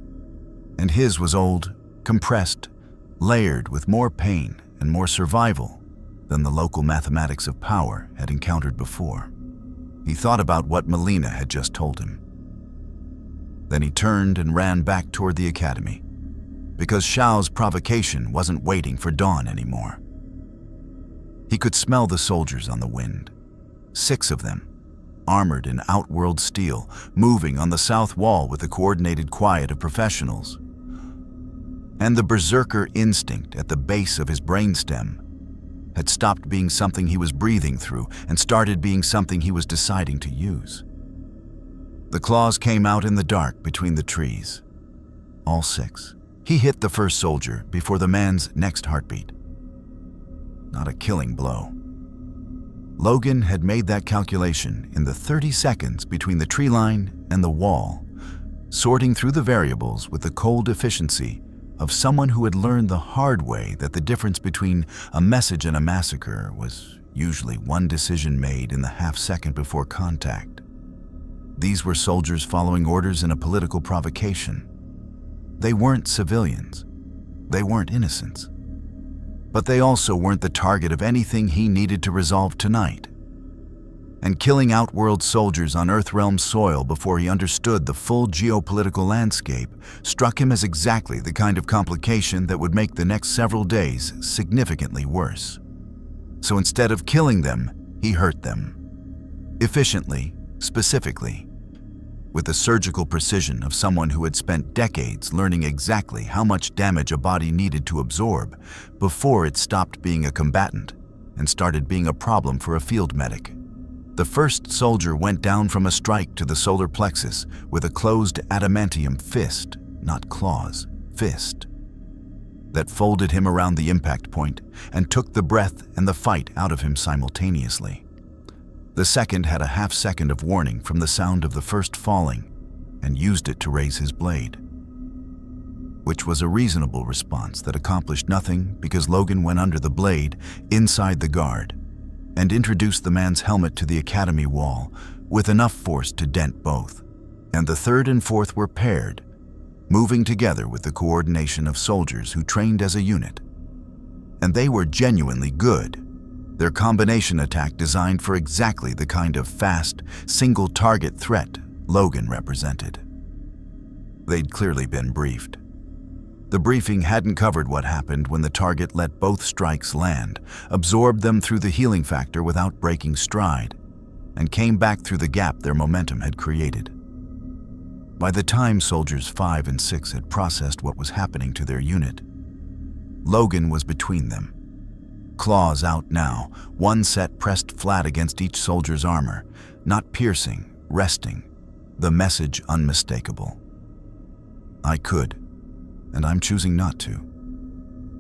and his was old, compressed, layered with more pain and more survival than the local mathematics of power had encountered before. He thought about what Mileena had just told him. Then he turned and ran back toward the academy, because Shao's provocation wasn't waiting for dawn anymore. He could smell the soldiers on the wind, 6 of them, armored in Outworld steel, moving on the south wall with the coordinated quiet of professionals. And the berserker instinct at the base of his brainstem had stopped being something he was breathing through and started being something he was deciding to use. The claws came out in the dark between the trees. All 6. He hit the first soldier before the man's next heartbeat. Not a killing blow. Logan had made that calculation in the 30 seconds between the tree line and the wall, sorting through the variables with the cold efficiency of someone who had learned the hard way that the difference between a message and a massacre was usually one decision made in the half-second before contact. These were soldiers following orders in a political provocation. They weren't civilians. They weren't innocents. But they also weren't the target of anything he needed to resolve tonight. And killing Outworld soldiers on Earthrealm soil before he understood the full geopolitical landscape struck him as exactly the kind of complication that would make the next several days significantly worse. So instead of killing them, he hurt them. Efficiently, specifically, with the surgical precision of someone who had spent decades learning exactly how much damage a body needed to absorb before it stopped being a combatant and started being a problem for a field medic. The first soldier went down from a strike to the solar plexus with a closed adamantium fist, not claws, fist. that folded him around the impact point and took the breath and the fight out of him simultaneously. The second had a half-second of warning from the sound of the first falling and used it to raise his blade, which was a reasonable response that accomplished nothing because Logan went under the blade inside the guard and introduced the man's helmet to the academy wall with enough force to dent both. And the third and fourth were paired, moving together with the coordination of soldiers who trained as a unit. And they were genuinely good. Their combination attack designed for exactly the kind of fast, single-target threat Logan represented. They'd clearly been briefed. The briefing hadn't covered what happened when the target let both strikes land, absorbed them through the healing factor without breaking stride, and came back through the gap their momentum had created. By the time Soldiers 5 and 6 had processed what was happening to their unit, Logan was between them. Claws out now, one set pressed flat against each soldier's armor, not piercing, resting, the message unmistakable. I could, and I'm choosing not to.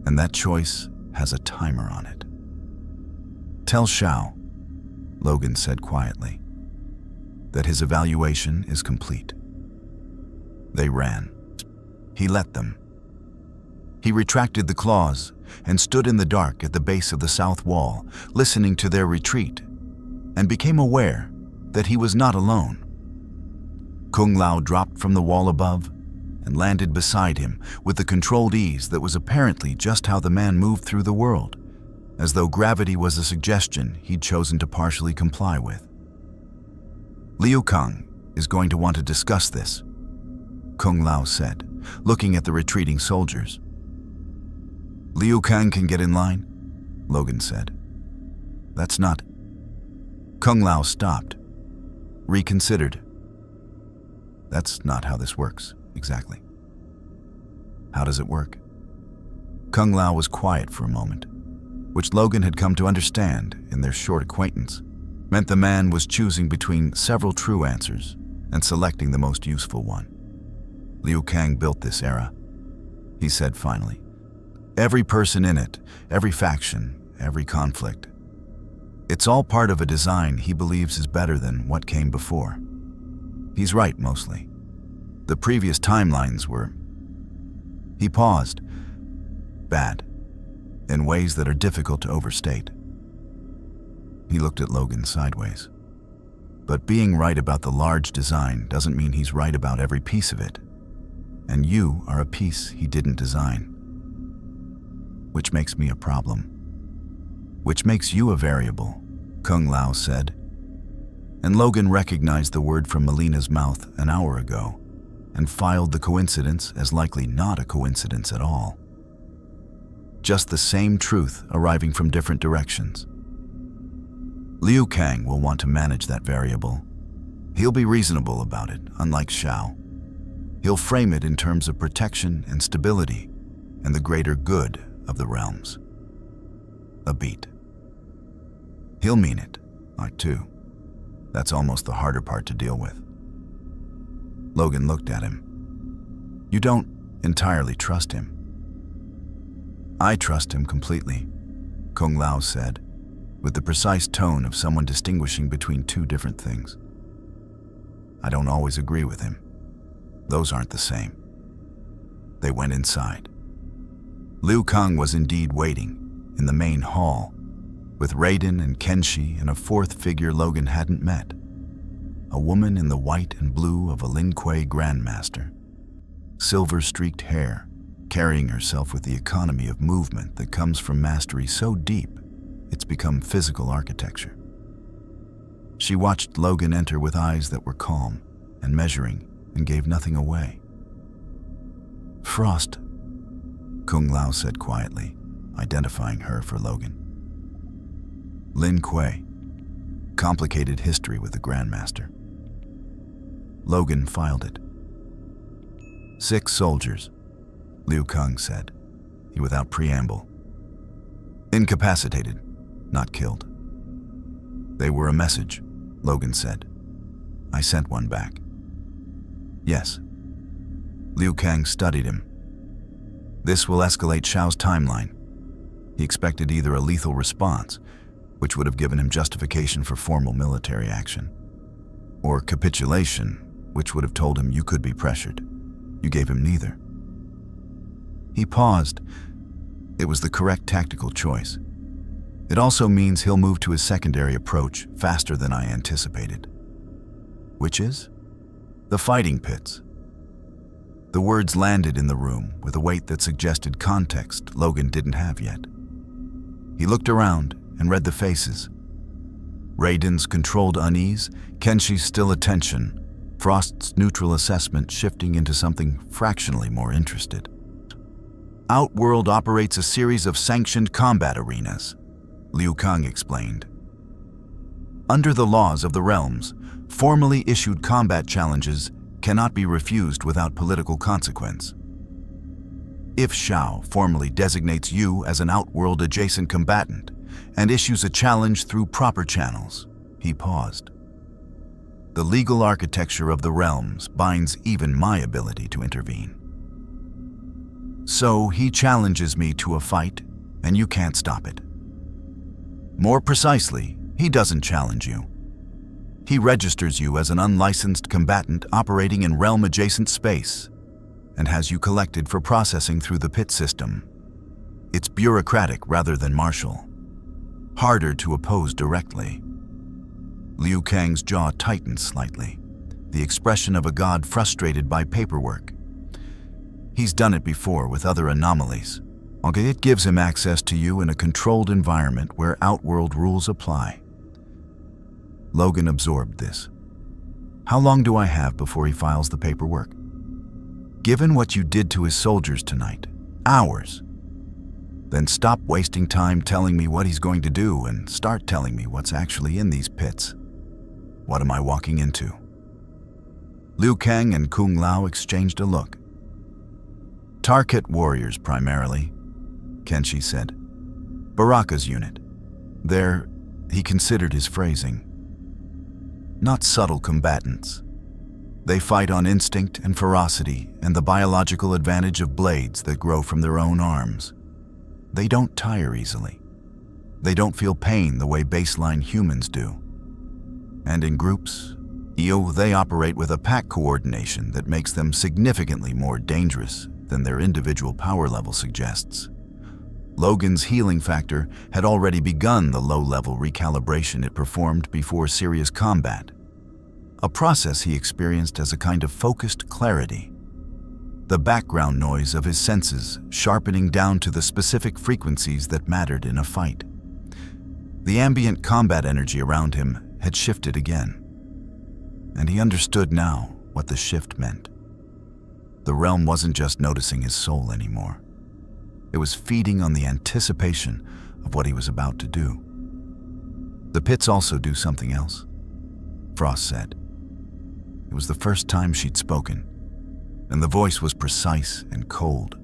And that choice has a timer on it. Tell Shao, Logan said quietly, that his evaluation is complete. They ran. He let them. He retracted the claws and stood in the dark at the base of the south wall, listening to their retreat, and became aware that he was not alone. Kung Lao dropped from the wall above and landed beside him with the controlled ease that was apparently just how the man moved through the world, as though gravity was a suggestion he'd chosen to partially comply with. Liu Kang is going to want to discuss this, Kung Lao said, looking at the retreating soldiers. Liu Kang can get in line, Logan said. That's not... Kung Lao stopped, reconsidered. That's not how this works, exactly. How does it work? Kung Lao was quiet for a moment, which Logan had come to understand in their short acquaintance meant the man was choosing between several true answers and selecting the most useful one. Liu Kang built this era, he said finally. Every person in it, every faction, every conflict. It's all part of a design he believes is better than what came before. He's right, mostly. The previous timelines were... He paused. Bad. In ways that are difficult to overstate. He looked at Logan sideways. But being right about the large design doesn't mean he's right about every piece of it. And you are a piece he didn't design. Which makes me a problem. Which makes you a variable, Kung Lao said. And Logan recognized the word from Mileena's mouth an hour ago and filed the coincidence as likely not a coincidence at all. Just the same truth arriving from different directions. Liu Kang will want to manage that variable. He'll be reasonable about it, unlike Shao. He'll frame it in terms of protection and stability and the greater good of the realms. A beat. He'll mean it, I too. That's almost the harder part to deal with. Logan looked at him. You don't entirely trust him. I trust him completely, Kung Lao said, with the precise tone of someone distinguishing between two different things. I don't always agree with him. Those aren't the same. They went inside. Liu Kang was indeed waiting in the main hall, with Raiden and Kenshi and a fourth figure Logan hadn't met. A woman in the white and blue of a Lin Kuei grandmaster. Silver-streaked hair, carrying herself with the economy of movement that comes from mastery so deep it's become physical architecture. She watched Logan enter with eyes that were calm and measuring and gave nothing away. Frost, Kung Lao said quietly, identifying her for Logan. Lin Kuei, complicated history with the Grandmaster. Logan filed it. 6 soldiers, Liu Kang said, he without preamble. Incapacitated, not killed. They were a message, Logan said. I sent one back. Yes. Liu Kang studied him. This will escalate Shao's timeline. He expected either a lethal response, which would have given him justification for formal military action, or capitulation, which would have told him you could be pressured. You gave him neither. He paused. It was the correct tactical choice. It also means he'll move to his secondary approach faster than I anticipated. Which is? The fighting pits. The words landed in the room with a weight that suggested context Logan didn't have yet. He looked around and read the faces. Raiden's controlled unease, Kenshi's still attention, Frost's neutral assessment shifting into something fractionally more interested. Outworld operates a series of sanctioned combat arenas, Liu Kang explained. Under the laws of the realms, formally issued combat challenges cannot be refused without political consequence. If Shao formally designates you as an Outworld adjacent combatant and issues a challenge through proper channels, he paused. The legal architecture of the realms binds even my ability to intervene. So he challenges me to a fight, and you can't stop it. More precisely, he doesn't challenge you. He registers you as an unlicensed combatant operating in realm-adjacent space and has you collected for processing through the pit system. It's bureaucratic rather than martial. Harder to oppose directly. Liu Kang's jaw tightened slightly, the expression of a god frustrated by paperwork. He's done it before with other anomalies. Okay, it gives him access to you in a controlled environment where Outworld rules apply. Logan absorbed this. How long do I have before he files the paperwork? Given what you did to his soldiers tonight, hours. Then stop wasting time telling me what he's going to do and start telling me what's actually in these pits. What am I walking into? Liu Kang and Kung Lao exchanged a look. Target warriors primarily, Kenshi said. Baraka's unit. They're, he considered his phrasing, not subtle combatants. They fight on instinct and ferocity and the biological advantage of blades that grow from their own arms. They don't tire easily. They don't feel pain the way baseline humans do. And in groups, they operate with a pack coordination that makes them significantly more dangerous than their individual power level suggests. Logan's healing factor had already begun the low-level recalibration it performed before serious combat, a process he experienced as a kind of focused clarity, the background noise of his senses sharpening down to the specific frequencies that mattered in a fight. The ambient combat energy around him had shifted again, and he understood now what the shift meant. The realm wasn't just noticing his soul anymore. It was feeding on the anticipation of what he was about to do. The pits also do something else, Frost said. It was the first time she'd spoken, and the voice was precise and cold,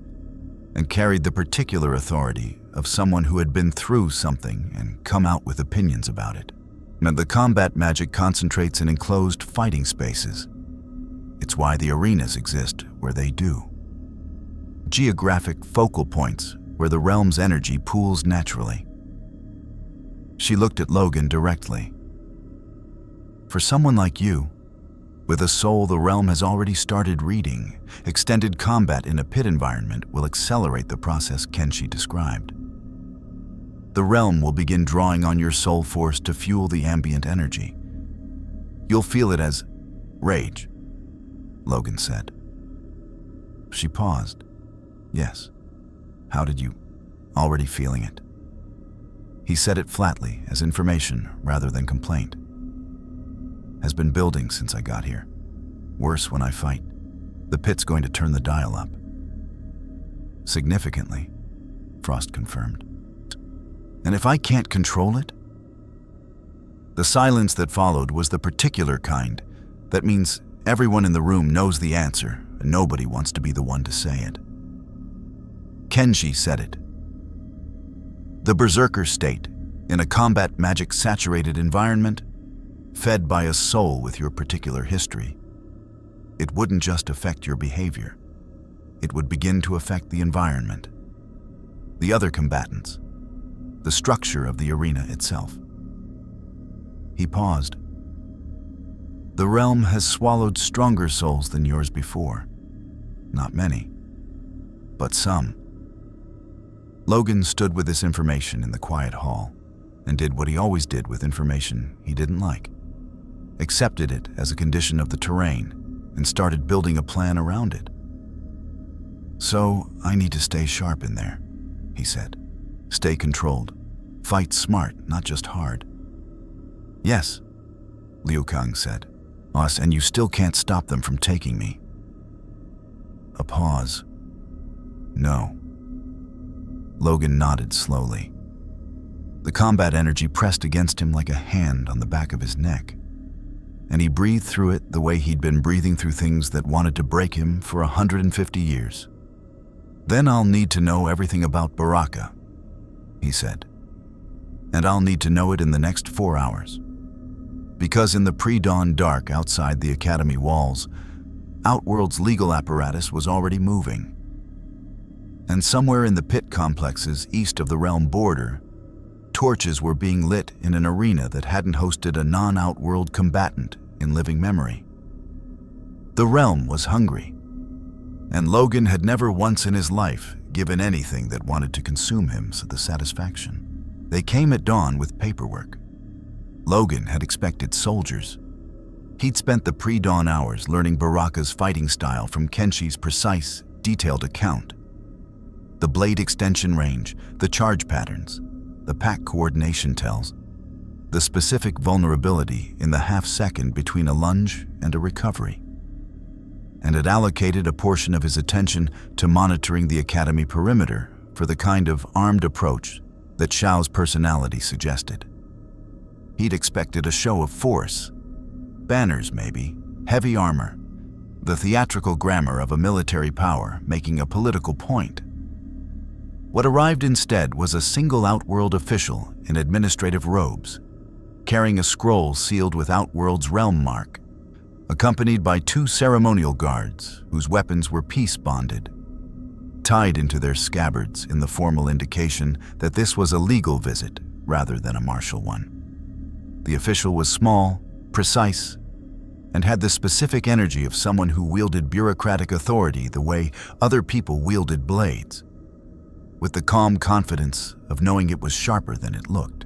and carried the particular authority of someone who had been through something and come out with opinions about it. And the combat magic concentrates in enclosed fighting spaces. It's why the arenas exist where they do. Geographic focal points where the realm's energy pools naturally. She looked at Logan directly. For someone like you, with a soul the realm has already started reading, extended combat in a pit environment will accelerate the process Kenshi described. The realm will begin drawing on your soul force to fuel the ambient energy. You'll feel it as rage, Logan said. She paused. Yes. How did you? Already feeling it. He said it flatly, as information rather than complaint. Has been building since I got here. Worse when I fight. The pit's going to turn the dial up. Significantly, Frost confirmed. And if I can't control it? The silence that followed was the particular kind that means everyone in the room knows the answer and nobody wants to be the one to say it. Kenshi said it. The berserker state, in a combat magic-saturated environment, fed by a soul with your particular history. It wouldn't just affect your behavior. it would begin to affect the environment, the other combatants, the structure of the arena itself. He paused. The realm has swallowed stronger souls than yours before. Not many, but some. Logan stood with this information in the quiet hall and did what he always did with information he didn't like. Accepted it as a condition of the terrain and started building a plan around it. So, I need to stay sharp in there, he said. Stay controlled. Fight smart, not just hard. Yes, Liu Kang said. Us, and you still can't stop them from taking me. A pause. No. Logan nodded slowly. The combat energy pressed against him like a hand on the back of his neck, and he breathed through it the way he'd been breathing through things that wanted to break him for 150 years. Then I'll need to know everything about Baraka, he said. And I'll need to know it in the next 4 hours. Because in the pre-dawn dark outside the Academy walls, Outworld's legal apparatus was already moving. And somewhere in the pit complexes east of the realm border, torches were being lit in an arena that hadn't hosted a non-Outworld combatant in living memory. The realm was hungry, and Logan had never once in his life given anything that wanted to consume him the satisfaction. They came at dawn with paperwork. Logan had expected soldiers. He'd spent the pre-dawn hours learning Baraka's fighting style from Kenshi's precise, detailed account. The blade extension range, the charge patterns, the pack coordination tells, the specific vulnerability in the half-second between a lunge and a recovery. And had allocated a portion of his attention to monitoring the Academy perimeter for the kind of armed approach that Shao's personality suggested. He'd expected a show of force, banners maybe, heavy armor, the theatrical grammar of a military power making a political point. What arrived instead was a single Outworld official in administrative robes, carrying a scroll sealed with Outworld's realm mark, accompanied by 2 ceremonial guards whose weapons were peace-bonded, tied into their scabbards in the formal indication that this was a legal visit rather than a martial one. The official was small, precise, and had the specific energy of someone who wielded bureaucratic authority the way other people wielded blades, with the calm confidence of knowing it was sharper than it looked.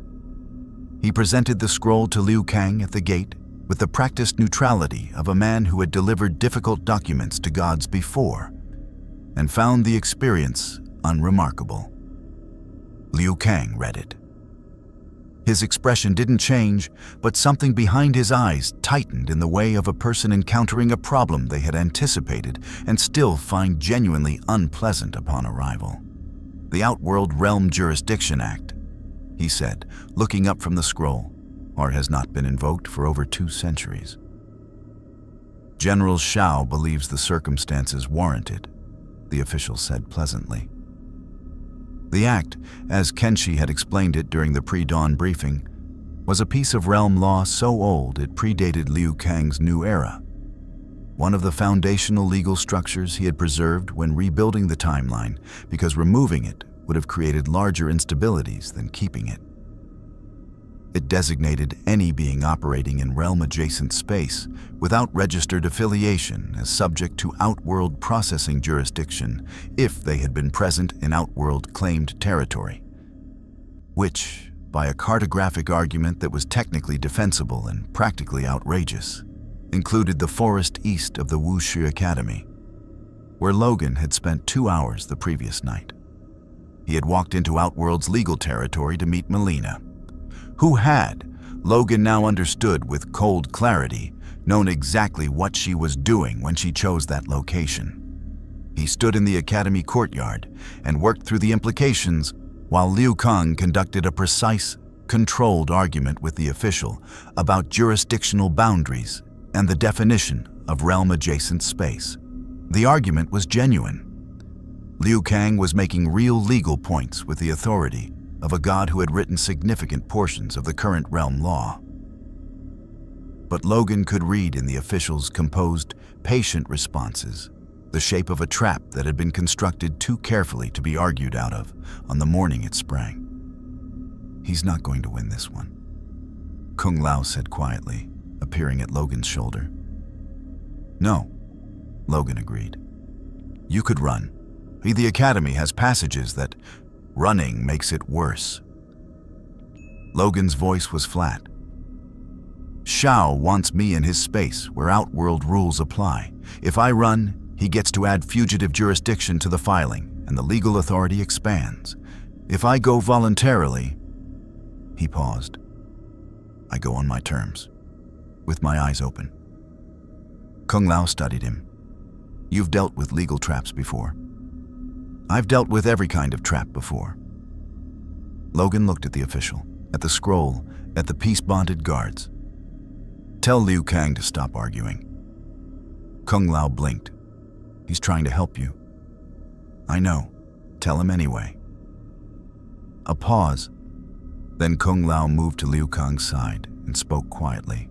He presented the scroll to Liu Kang at the gate with the practiced neutrality of a man who had delivered difficult documents to gods before and found the experience unremarkable. Liu Kang read it. His expression didn't change, but something behind his eyes tightened in the way of a person encountering a problem they had anticipated and still find genuinely unpleasant upon arrival. The Outworld Realm Jurisdiction Act, he said, looking up from the scroll, has not been invoked for over 2 centuries. General Shao believes the circumstances warranted, the official said pleasantly. The act, as Kenshi had explained it during the pre-dawn briefing, was a piece of realm law so old it predated Liu Kang's new era. One of the foundational legal structures he had preserved when rebuilding the timeline, because removing it would have created larger instabilities than keeping it. It designated any being operating in realm-adjacent space without registered affiliation as subject to Outworld processing jurisdiction if they had been present in Outworld-claimed territory, which, by a cartographic argument that was technically defensible and practically outrageous, included the forest east of the Wu Shi Academy, where Logan had spent 2 hours the previous night. He had walked into Outworld's legal territory to meet Mileena, who had, Logan now understood with cold clarity, known exactly what she was doing when she chose that location. He stood in the Academy courtyard and worked through the implications while Liu Kang conducted a precise, controlled argument with the official about jurisdictional boundaries and the definition of realm-adjacent space. The argument was genuine. Liu Kang was making real legal points with the authority of a god who had written significant portions of the current realm law. But Logan could read in the official's composed, patient responses the shape of a trap that had been constructed too carefully to be argued out of on the morning it sprang. "He's not going to win this one," Kung Lao said quietly, appearing at Logan's shoulder. "No," Logan agreed. "You could run. The Academy has passages that running makes it worse." Logan's voice was flat. "Shao wants me in his space where Outworld rules apply. If I run, he gets to add fugitive jurisdiction to the filing, and the legal authority expands. If I go voluntarily..." He paused. "I go on my terms, with my eyes open." Kung Lao studied him. "You've dealt with legal traps before." "I've dealt with every kind of trap before." Logan looked at the official, at the scroll, at the peace-bonded guards. "Tell Liu Kang to stop arguing." Kung Lao blinked. "He's trying to help you." "I know. Tell him anyway." A pause. Then Kung Lao moved to Liu Kang's side and spoke quietly.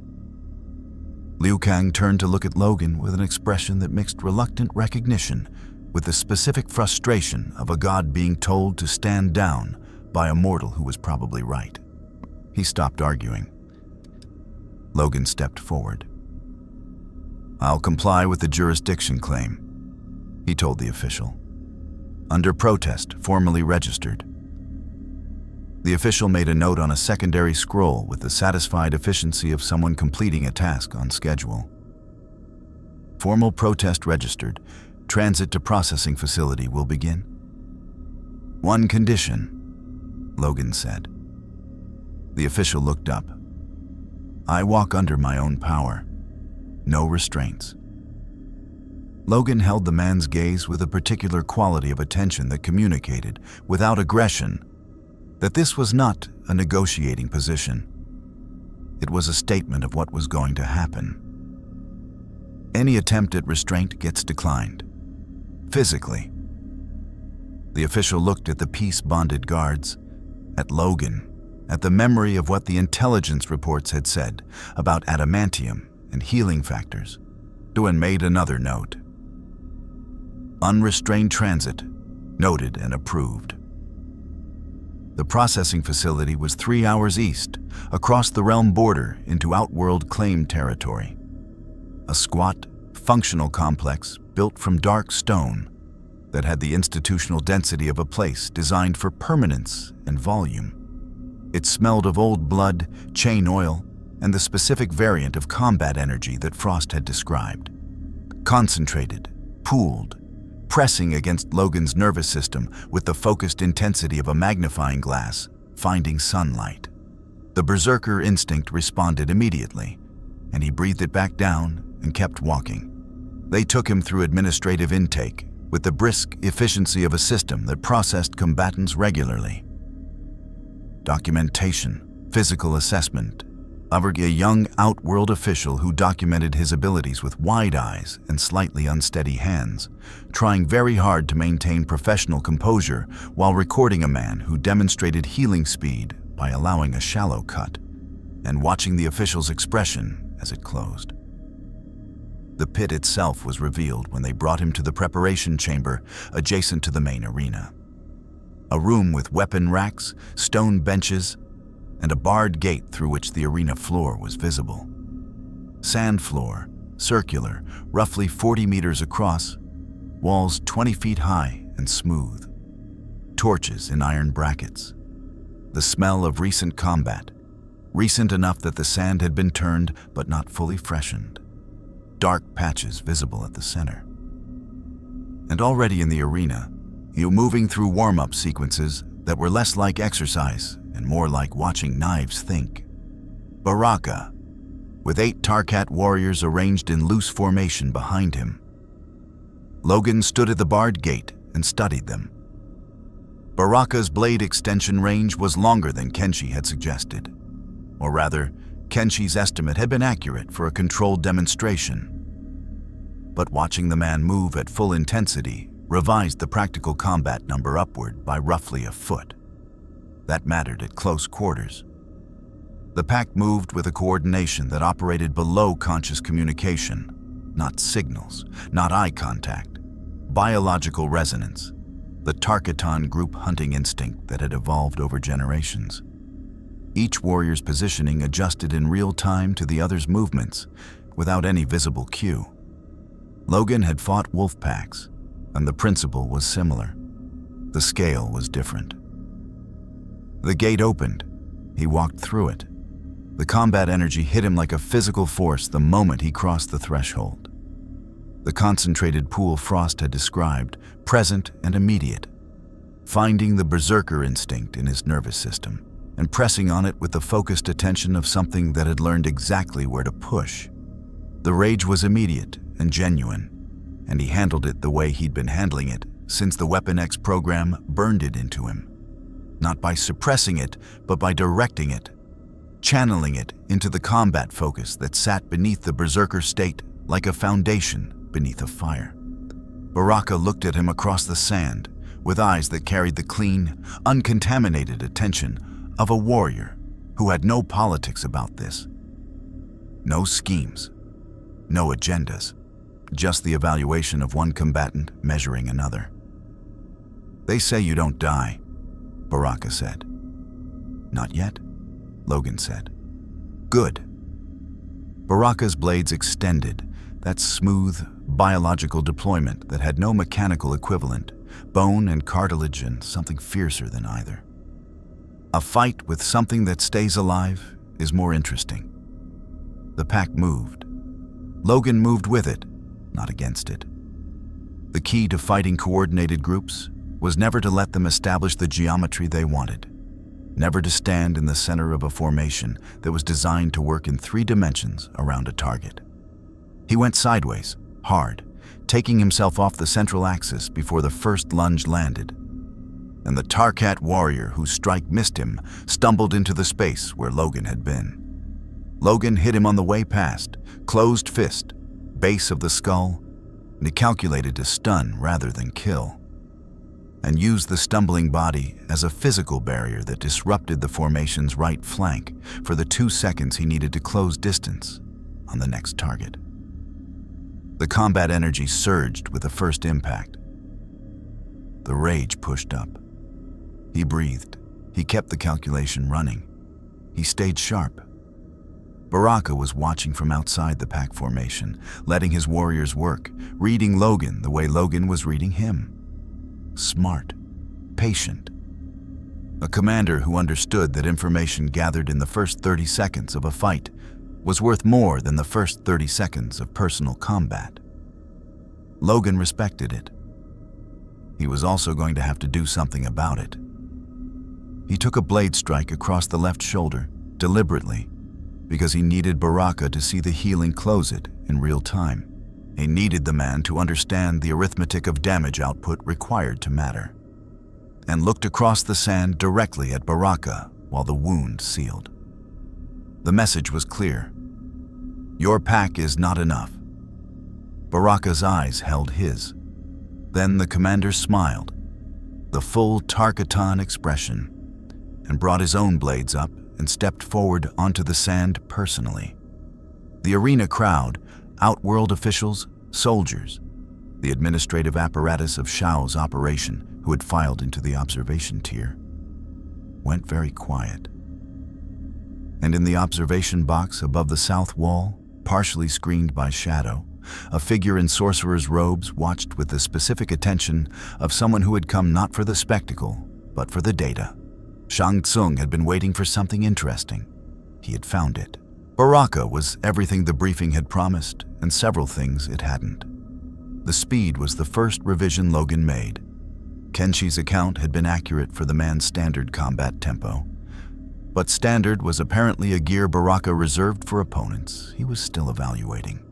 Liu Kang turned to look at Logan with an expression that mixed reluctant recognition with the specific frustration of a god being told to stand down by a mortal who was probably right. He stopped arguing. Logan stepped forward. "I'll comply with the jurisdiction claim," he told the official. "Under protest, formally registered." The official made a note on a secondary scroll with the satisfied efficiency of someone completing a task on schedule. "Formal protest registered. Transit to processing facility will begin." "One condition," Logan said. The official looked up. "I walk under my own power. No restraints." Logan held the man's gaze with a particular quality of attention that communicated, without aggression, that this was not a negotiating position. It was a statement of what was going to happen. Any attempt at restraint gets declined. Physically. The official looked at the peace-bonded guards, at Logan, at the memory of what the intelligence reports had said about adamantium and healing factors, and made another note. "Unrestrained transit, noted and approved." The processing facility was 3 hours east, across the realm border into Outworld claim territory. A squat, functional complex built from dark stone that had the institutional density of a place designed for permanence and volume. It smelled of old blood, chain oil, and the specific variant of combat energy that Frost had described. Concentrated, pooled, pressing against Logan's nervous system with the focused intensity of a magnifying glass, finding sunlight. The berserker instinct responded immediately, and he breathed it back down and kept walking. They took him through administrative intake with the brisk efficiency of a system that processed combatants regularly. Documentation, physical assessment, of a young Outworld official who documented his abilities with wide eyes and slightly unsteady hands, trying very hard to maintain professional composure while recording a man who demonstrated healing speed by allowing a shallow cut, and watching the official's expression as it closed. The pit itself was revealed when they brought him to the preparation chamber adjacent to the main arena. A room with weapon racks, stone benches, and a barred gate through which the arena floor was visible. Sand floor, circular, roughly 40 meters across, walls 20 feet high and smooth. Torches in iron brackets. The smell of recent combat, recent enough that the sand had been turned but not fully freshened. Dark patches visible at the center. And already in the arena, you moving through warm-up sequences that were less like exercise and more like watching knives think. Baraka, with 8 Tarkat warriors arranged in loose formation behind him. Logan stood at the barred gate and studied them. Baraka's blade extension range was longer than Kenshi had suggested. Or rather, Kenshi's estimate had been accurate for a controlled demonstration. But watching the man move at full intensity revised the practical combat number upward by roughly a foot. That mattered at close quarters. The pack moved with a coordination that operated below conscious communication, not signals, not eye contact, biological resonance, the Tarkatan group hunting instinct that had evolved over generations. Each warrior's positioning adjusted in real time to the other's movements, without any visible cue. Logan had fought wolf packs, and the principle was similar. The scale was different. The gate opened. He walked through it. The combat energy hit him like a physical force the moment he crossed the threshold. The concentrated pool Frost had described, present and immediate, finding the berserker instinct in his nervous system and pressing on it with the focused attention of something that had learned exactly where to push. The rage was immediate and genuine, and he handled it the way he'd been handling it since the Weapon X program burned it into him. Not by suppressing it, but by directing it, channeling it into the combat focus that sat beneath the berserker state like a foundation beneath a fire. Baraka looked at him across the sand with eyes that carried the clean, uncontaminated attention of a warrior who had no politics about this. No schemes, no agendas, just the evaluation of one combatant measuring another. "They say you don't die," Baraka said. "Not yet," Logan said. "Good." Baraka's blades extended, that smooth, biological deployment that had no mechanical equivalent, bone and cartilage and something fiercer than either. A fight with something that stays alive is more interesting. The pack moved. Logan moved with it, not against it. The key to fighting coordinated groups was never to let them establish the geometry they wanted, never to stand in the center of a formation that was designed to work in 3 dimensions around a target. He went sideways, hard, taking himself off the central axis before the first lunge landed. And the Tarkat warrior whose strike missed him stumbled into the space where Logan had been. Logan hit him on the way past, closed fist, base of the skull, and he calculated to stun rather than kill, and used the stumbling body as a physical barrier that disrupted the formation's right flank for the 2 seconds he needed to close distance on the next target. The combat energy surged with the first impact. The rage pushed up. He breathed. He kept the calculation running. He stayed sharp. Baraka was watching from outside the pack formation, letting his warriors work, reading Logan the way Logan was reading him. Smart, patient. A commander who understood that information gathered in the first 30 seconds of a fight was worth more than the first 30 seconds of personal combat. Logan respected it. He was also going to have to do something about it. He took a blade strike across the left shoulder, deliberately, because he needed Baraka to see the healing close it in real time. He needed the man to understand the arithmetic of damage output required to matter, and looked across the sand directly at Baraka while the wound sealed. The message was clear. Your pack is not enough. Baraka's eyes held his. Then the commander smiled, the full Tarkatan expression, and brought his own blades up and stepped forward onto the sand personally. The arena crowd, Outworld officials, soldiers, the administrative apparatus of Shao's operation, who had filed into the observation tier, went very quiet. And in the observation box above the south wall, partially screened by shadow, a figure in sorcerer's robes watched with the specific attention of someone who had come not for the spectacle, but for the data. Shang Tsung had been waiting for something interesting. He had found it. Baraka was everything the briefing had promised, and several things it hadn't. The speed was the first revision Logan made. Kenshi's account had been accurate for the man's standard combat tempo. But standard was apparently a gear Baraka reserved for opponents he was still evaluating.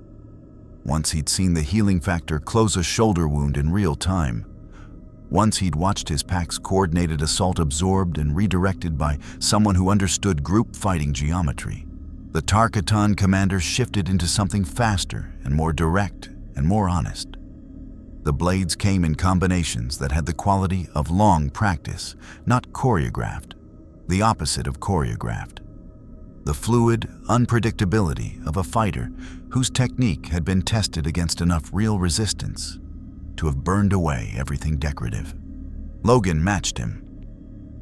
Once he'd seen the healing factor close a shoulder wound in real time, once he'd watched his pack's coordinated assault absorbed and redirected by someone who understood group fighting geometry, the Tarkatan commander shifted into something faster and more direct and more honest. The blades came in combinations that had the quality of long practice, not choreographed, the opposite of choreographed. The fluid unpredictability of a fighter whose technique had been tested against enough real resistance to have burned away everything decorative. Logan matched him.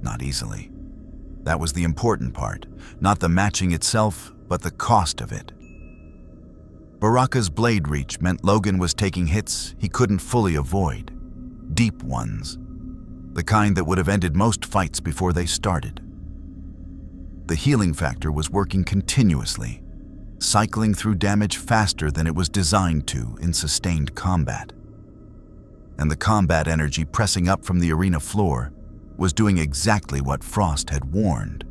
Not easily. That was the important part, not the matching itself, but the cost of it. Baraka's blade reach meant Logan was taking hits he couldn't fully avoid. Deep ones. The kind that would have ended most fights before they started. The healing factor was working continuously, cycling through damage faster than it was designed to in sustained combat. And the combat energy pressing up from the arena floor was doing exactly what Frost had warned.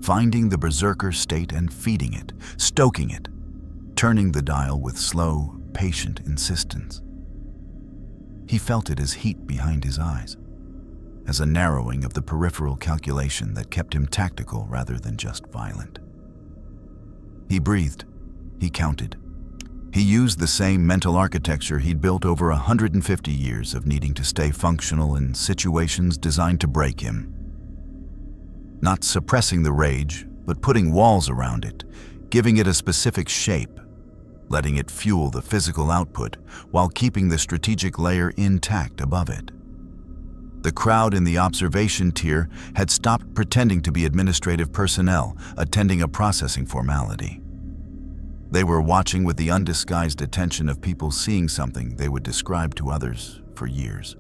Finding the berserker state and feeding it, stoking it, turning the dial with slow, patient insistence. He felt it as heat behind his eyes, as a narrowing of the peripheral calculation that kept him tactical rather than just violent. He breathed. He counted. He used the same mental architecture he'd built over 150 years of needing to stay functional in situations designed to break him. Not suppressing the rage, but putting walls around it, giving it a specific shape, letting it fuel the physical output while keeping the strategic layer intact above it. The crowd in the observation tier had stopped pretending to be administrative personnel attending a processing formality. They were watching with the undisguised attention of people seeing something they would describe to others for years.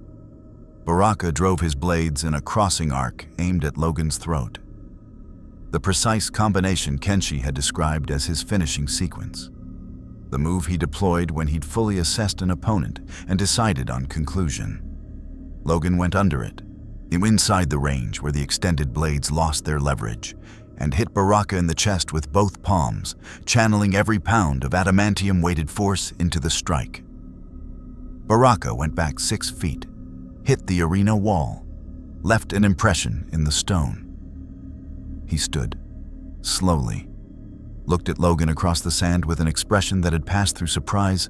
Baraka drove his blades in a crossing arc aimed at Logan's throat. The precise combination Kenshi had described as his finishing sequence. The move he deployed when he'd fully assessed an opponent and decided on conclusion. Logan went under it, inside the range where the extended blades lost their leverage, and hit Baraka in the chest with both palms, channeling every pound of adamantium-weighted force into the strike. Baraka went back 6 feet, hit the arena wall, left an impression in the stone. He stood, slowly, looked at Logan across the sand with an expression that had passed through surprise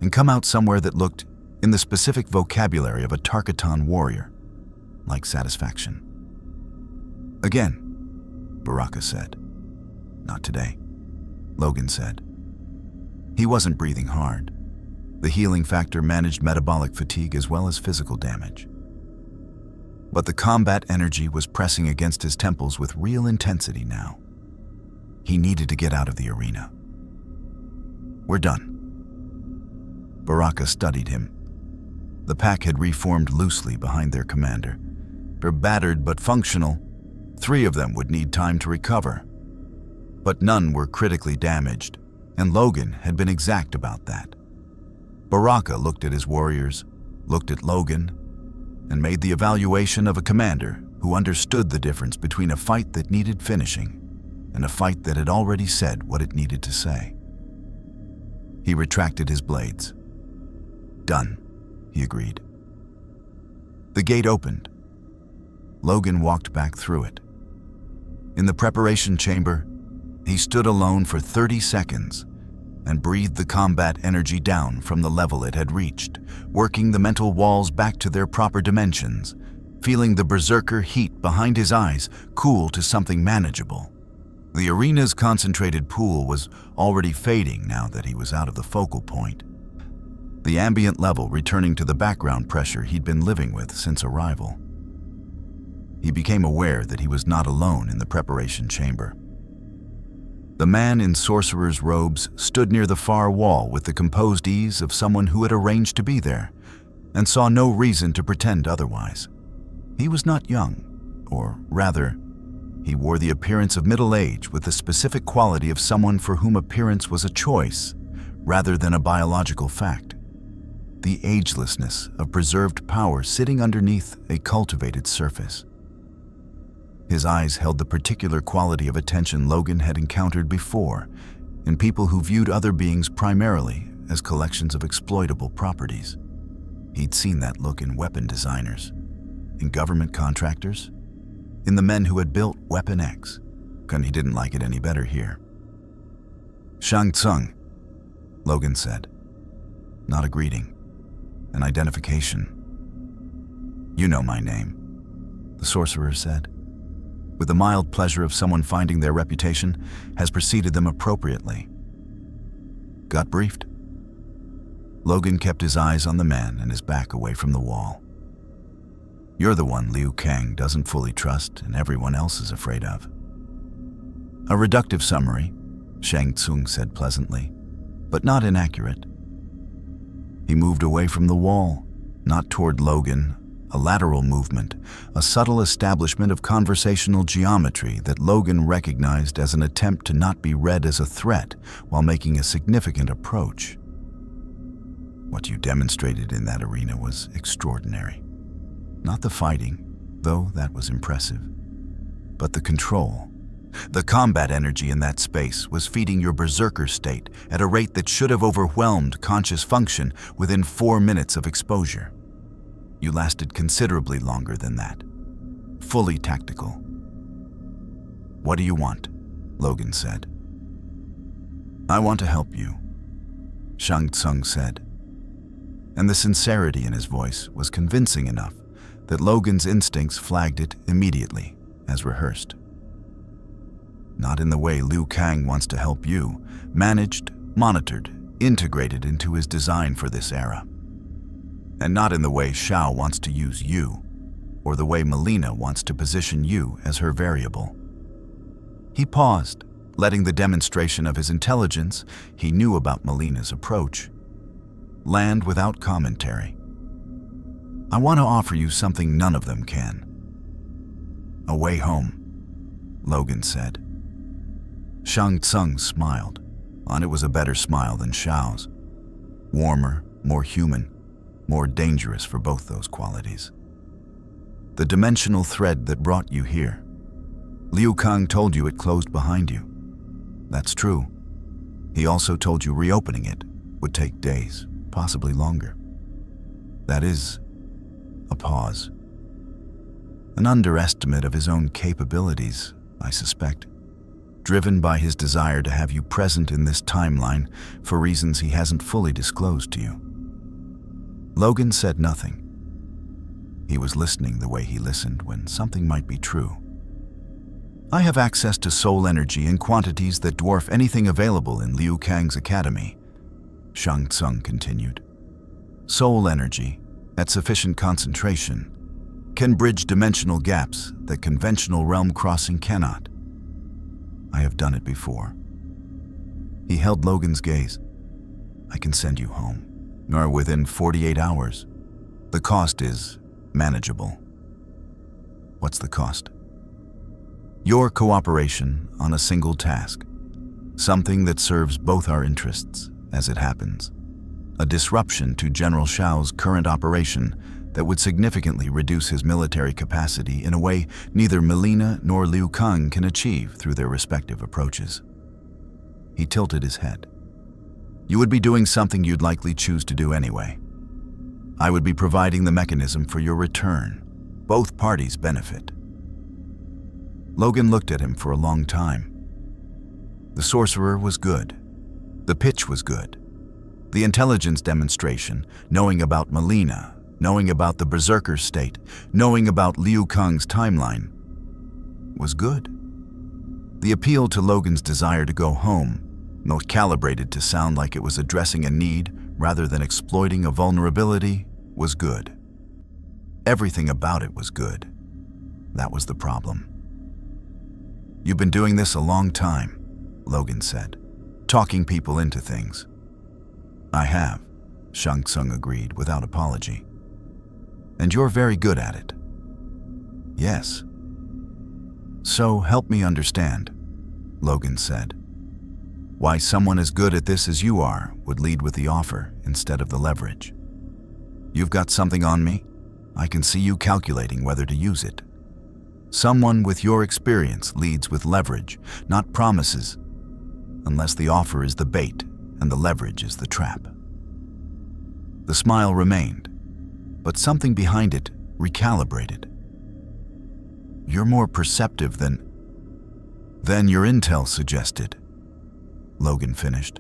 and come out somewhere that looked, in the specific vocabulary of a Tarkatan warrior, like satisfaction. "Again," Baraka said. "Not today," Logan said. He wasn't breathing hard. The healing factor managed metabolic fatigue as well as physical damage. But the combat energy was pressing against his temples with real intensity now. He needed to get out of the arena. "We're done." Baraka studied him. The pack had reformed loosely behind their commander. They're battered but functional. 3 of them would need time to recover. But none were critically damaged, and Logan had been exact about that. Baraka looked at his warriors, looked at Logan, and made the evaluation of a commander who understood the difference between a fight that needed finishing and a fight that had already said what it needed to say. He retracted his blades. "Done," he agreed. The gate opened. Logan walked back through it. In the preparation chamber, he stood alone for 30 seconds and breathed the combat energy down from the level it had reached, working the mental walls back to their proper dimensions, feeling the berserker heat behind his eyes cool to something manageable. The arena's concentrated pool was already fading now that he was out of the focal point, the ambient level returning to the background pressure he'd been living with since arrival. He became aware that he was not alone in the preparation chamber. The man in sorcerer's robes stood near the far wall with the composed ease of someone who had arranged to be there, and saw no reason to pretend otherwise. He was not young, or rather, he wore the appearance of middle age with the specific quality of someone for whom appearance was a choice, rather than a biological fact. The agelessness of preserved power sitting underneath a cultivated surface. His eyes held the particular quality of attention Logan had encountered before in people who viewed other beings primarily as collections of exploitable properties. He'd seen that look in weapon designers, in government contractors, in the men who had built Weapon X, and he didn't like it any better here. "Shang Tsung," Logan said. Not a greeting, an identification. "You know my name," the sorcerer said, with the mild pleasure of someone finding their reputation has preceded them appropriately. "Got briefed?" Logan kept his eyes on the man and his back away from the wall. "You're the one Liu Kang doesn't fully trust and everyone else is afraid of." "A reductive summary," Shang Tsung said pleasantly, "but not inaccurate." He moved away from the wall, not toward Logan, a lateral movement, a subtle establishment of conversational geometry that Logan recognized as an attempt to not be read as a threat while making a significant approach. "What you demonstrated in that arena was extraordinary. Not the fighting, though that was impressive, but the control. The combat energy in that space was feeding your berserker state at a rate that should have overwhelmed conscious function within 4 minutes of exposure. You lasted considerably longer than that. Fully tactical." "What do you want?" Logan said. "I want to help you," Shang Tsung said. And the sincerity in his voice was convincing enough that Logan's instincts flagged it immediately, as rehearsed. Not in the way Liu Kang wants to help you, managed, monitored, integrated into his design for this era. And not in the way Shao wants to use you, or the way Mileena wants to position you as her variable. He paused, letting the demonstration of his intelligence he knew about Mileena's approach land without commentary. "I want to offer you something none of them can." "A way home," Logan said. Shang Tsung smiled, and it was a better smile than Shao's. Warmer, more human, more dangerous for both those qualities. "The dimensional thread that brought you here. Liu Kang told you it closed behind you. That's true. He also told you reopening it would take days, possibly longer. That is a pause. An underestimate of his own capabilities, I suspect, driven by his desire to have you present in this timeline for reasons he hasn't fully disclosed to you." Logan said nothing. He was listening the way he listened when something might be true. "I have access to soul energy in quantities that dwarf anything available in Liu Kang's academy," Shang Tsung continued. "Soul energy, at sufficient concentration, can bridge dimensional gaps that conventional realm crossing cannot. I have done it before." He held Logan's gaze. "I can send you home, or within 48 hours. The cost is manageable." "What's the cost?" "Your cooperation on a single task. Something that serves both our interests, as it happens. A disruption to General Shao's current operation that would significantly reduce his military capacity in a way neither Mileena nor Liu Kang can achieve through their respective approaches." He tilted his head. "You would be doing something you'd likely choose to do anyway. I would be providing the mechanism for your return. Both parties benefit." Logan looked at him for a long time. The sorcerer was good. The pitch was good. The intelligence demonstration, knowing about Mileena, knowing about the berserker state, knowing about Liu Kang's timeline, was good. The appeal to Logan's desire to go home, not calibrated to sound like it was addressing a need rather than exploiting a vulnerability, was good. Everything about it was good. That was the problem. "You've been doing this a long time," Logan said, "talking people into things." "I have," Shang Tsung agreed without apology. "And you're very good at it." "Yes." "So help me understand," Logan said, "why someone as good at this as you are would lead with the offer instead of the leverage. You've got something on me? I can see you calculating whether to use it. Someone with your experience leads with leverage, not promises, unless the offer is the bait and the leverage is the trap." The smile remained, but something behind it recalibrated. "You're more perceptive than your intel suggested," Logan finished.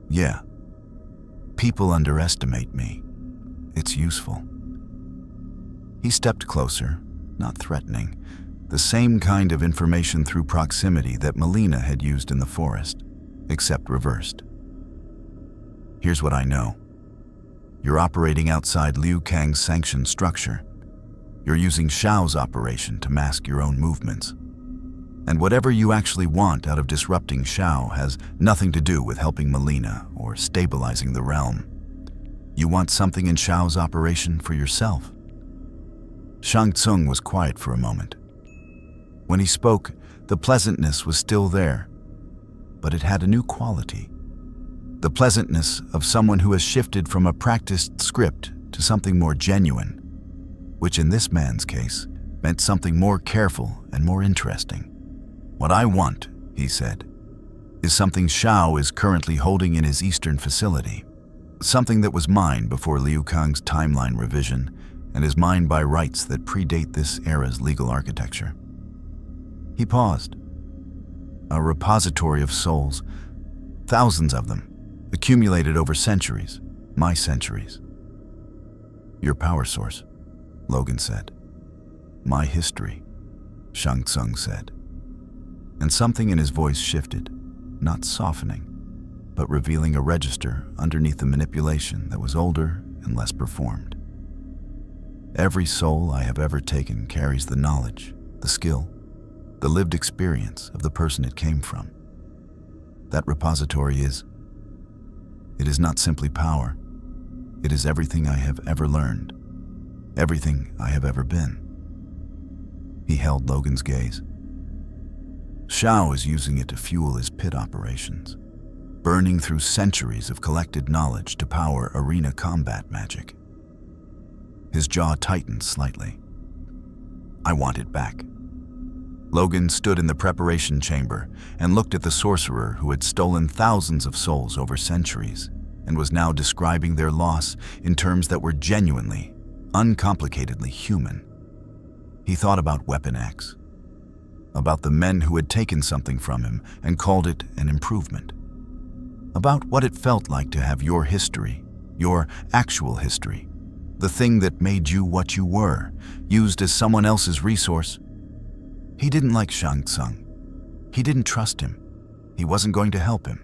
"Yeah. People underestimate me. It's useful." He stepped closer, not threatening, the same kind of information through proximity that Mileena had used in the forest, except reversed. Here's what I know. You're operating outside Liu Kang's sanctioned structure. You're using Shao's operation to mask your own movements. And whatever you actually want out of disrupting Shao has nothing to do with helping Mileena or stabilizing the realm. You want something in Shao's operation for yourself. Shang Tsung was quiet for a moment. When he spoke, the pleasantness was still there, but it had a new quality. The pleasantness of someone who has shifted from a practiced script to something more genuine, which in this man's case meant something more careful and more interesting. What I want, he said, is something Shao is currently holding in his eastern facility. Something that was mine before Liu Kang's timeline revision and is mine by rights that predate this era's legal architecture. He paused. A repository of souls, thousands of them, accumulated over centuries, my centuries. Your power source, Logan said. My history, Shang Tsung said. And something in his voice shifted, not softening, but revealing a register underneath the manipulation that was older and less performed. Every soul I have ever taken carries the knowledge, the skill, the lived experience of the person it came from. That repository is not simply power. It is everything I have ever learned, everything I have ever been. He held Logan's gaze. Shao is using it to fuel his pit operations, burning through centuries of collected knowledge to power arena combat magic. His jaw tightened slightly. I want it back. Logan stood in the preparation chamber and looked at the sorcerer who had stolen thousands of souls over centuries and was now describing their loss in terms that were genuinely, uncomplicatedly human. He thought about Weapon X, about the men who had taken something from him and called it an improvement, about what it felt like to have your history, your actual history, the thing that made you what you were, used as someone else's resource. He didn't like Shang Tsung. He didn't trust him. He wasn't going to help him.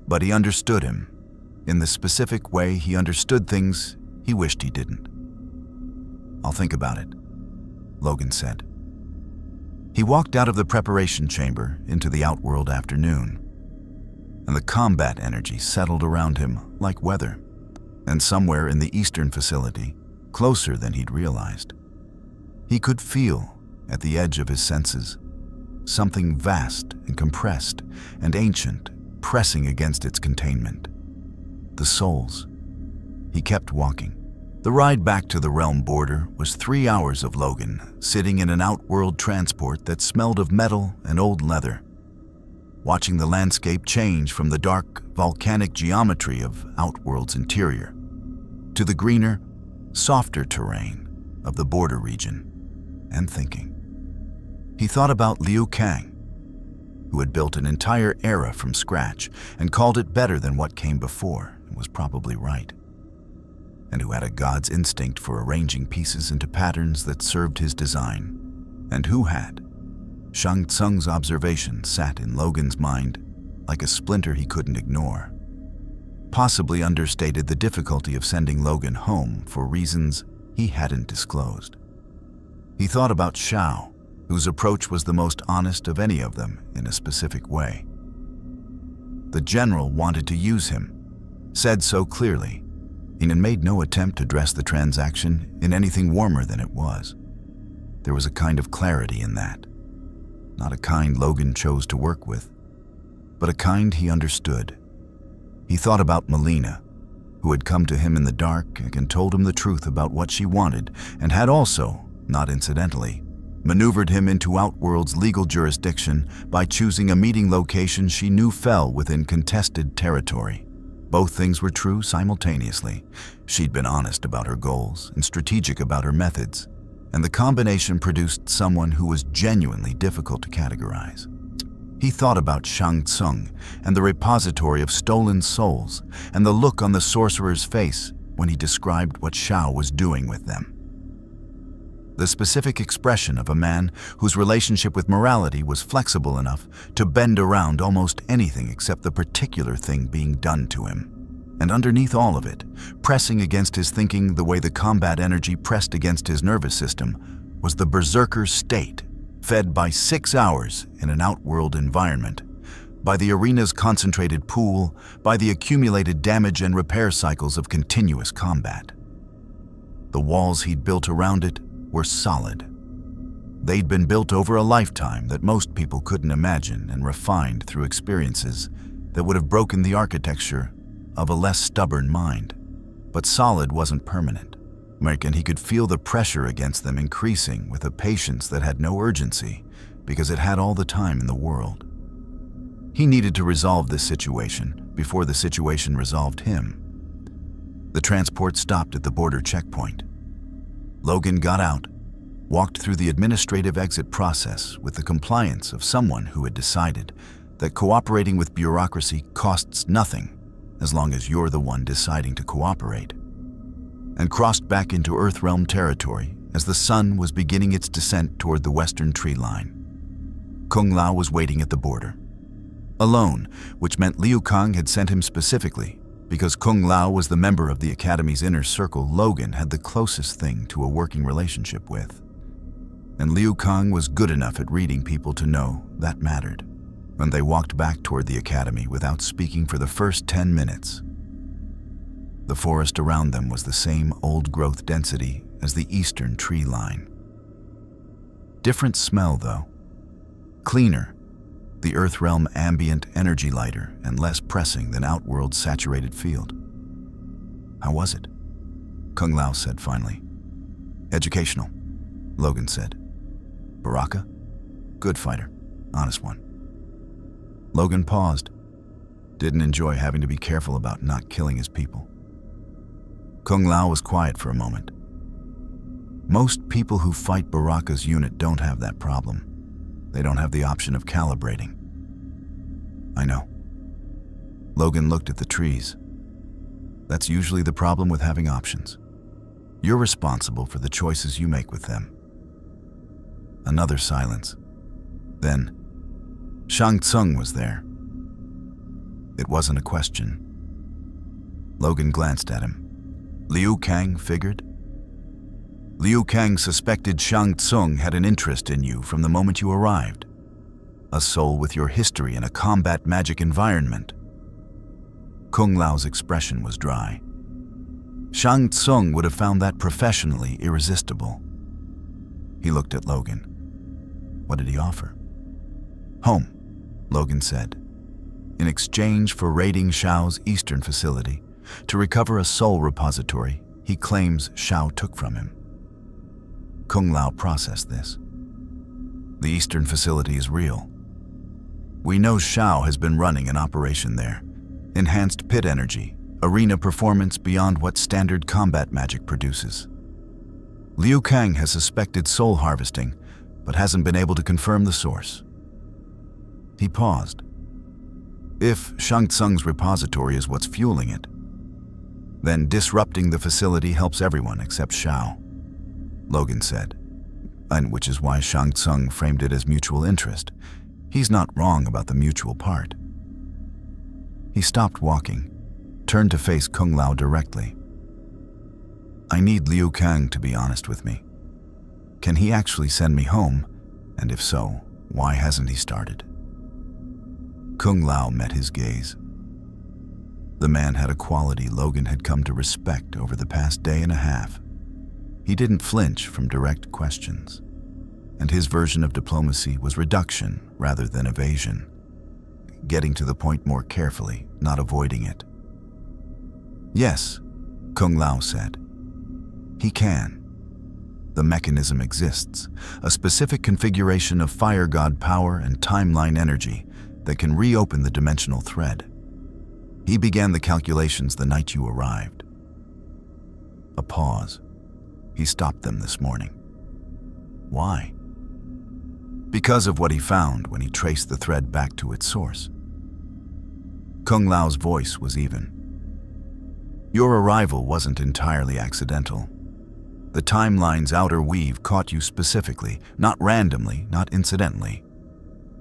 But he understood him in the specific way he understood things he wished he didn't. I'll think about it, Logan said. He walked out of the preparation chamber into the Outworld afternoon, and the combat energy settled around him like weather, and somewhere in the eastern facility, closer than he'd realized, he could feel, at the edge of his senses, something vast and compressed and ancient pressing against its containment. The souls. He kept walking. The ride back to the realm border was 3 hours of Logan sitting in an Outworld transport that smelled of metal and old leather, watching the landscape change from the dark, volcanic geometry of Outworld's interior to the greener, softer terrain of the border region, and thinking. He thought about Liu Kang, who had built an entire era from scratch and called it better than what came before and was probably right, and who had a god's instinct for arranging pieces into patterns that served his design, and who had. Shang Tsung's observation sat in Logan's mind like a splinter he couldn't ignore. Possibly understated the difficulty of sending Logan home for reasons he hadn't disclosed. He thought about Shao, whose approach was the most honest of any of them in a specific way. The general wanted to use him, said so clearly, and made no attempt to dress the transaction in anything warmer than it was. There was a kind of clarity in that. Not a kind Logan chose to work with, but a kind he understood. He thought about Mileena, who had come to him in the dark and told him the truth about what she wanted, and had also, not incidentally, maneuvered him into Outworld's legal jurisdiction by choosing a meeting location she knew fell within contested territory. Both things were true simultaneously. She'd been honest about her goals and strategic about her methods, and the combination produced someone who was genuinely difficult to categorize. He thought about Shang Tsung and the repository of stolen souls and the look on the sorcerer's face when he described what Shao was doing with them. The specific expression of a man whose relationship with morality was flexible enough to bend around almost anything except the particular thing being done to him. And underneath all of it, pressing against his thinking the way the combat energy pressed against his nervous system, was the berserker's state, fed by 6 hours in an outworld environment, by the arena's concentrated pool, by the accumulated damage and repair cycles of continuous combat. The walls he'd built around it were solid. They'd been built over a lifetime that most people couldn't imagine, and refined through experiences that would have broken the architecture of a less stubborn mind. But solid wasn't permanent. And he could feel the pressure against them increasing with a patience that had no urgency because it had all the time in the world. He needed to resolve this situation before the situation resolved him. The transport stopped at the border checkpoint. Logan got out, walked through the administrative exit process with the compliance of someone who had decided that cooperating with bureaucracy costs nothing as long as you're the one deciding to cooperate, and crossed back into Earthrealm territory as the sun was beginning its descent toward the western tree line. Kung Lao was waiting at the border. Alone, which meant Liu Kang had sent him specifically because Kung Lao was the member of the Academy's inner circle Logan had the closest thing to a working relationship with. And Liu Kang was good enough at reading people to know that mattered. When they walked back toward the Academy without speaking for the first 10 minutes. The forest around them was the same old-growth density as the eastern tree line. Different smell, though. Cleaner, the Earthrealm ambient energy lighter and less pressing than Outworld's saturated field. How was it? Kung Lao said finally. Educational, Logan said. Baraka? Good fighter, honest one. Logan paused, didn't enjoy having to be careful about not killing his people. Kung Lao was quiet for a moment. Most people who fight Baraka's unit don't have that problem. They don't have the option of calibrating. I know. Logan looked at the trees. That's usually the problem with having options. You're responsible for the choices you make with them. Another silence. Then, Shang Tsung was there. It wasn't a question. Logan glanced at him. Liu Kang figured. Liu Kang suspected Shang Tsung had an interest in you from the moment you arrived. A soul with your history in a combat magic environment. Kung Lao's expression was dry. Shang Tsung would have found that professionally irresistible. He looked at Logan. What did he offer? Home, Logan said. In exchange for raiding Shao's eastern facility to recover a soul repository he claims Shao took from him. Kung Lao processed this. The eastern facility is real. We know Shao has been running an operation there. Enhanced pit energy, arena performance beyond what standard combat magic produces. Liu Kang has suspected soul harvesting, but hasn't been able to confirm the source. He paused. If Shang Tsung's repository is what's fueling it, then disrupting the facility helps everyone except Shao, Logan said, and which is why Shang Tsung framed it as mutual interest. He's not wrong about the mutual part. He stopped walking, turned to face Kung Lao directly. I need Liu Kang to be honest with me. Can he actually send me home? And if so, why hasn't he started? Kung Lao met his gaze. The man had a quality Logan had come to respect over the past day and a half. He didn't flinch from direct questions, and his version of diplomacy was reduction rather than evasion, getting to the point more carefully, not avoiding it. Yes, Kung Lao said. He can. The mechanism exists, a specific configuration of fire god power and timeline energy that can reopen the dimensional thread. He began the calculations the night you arrived. A pause. He stopped them this morning. Why? Because of what he found when he traced the thread back to its source. Kung Lao's voice was even. Your arrival wasn't entirely accidental. The timeline's outer weave caught you specifically, not randomly, not incidentally.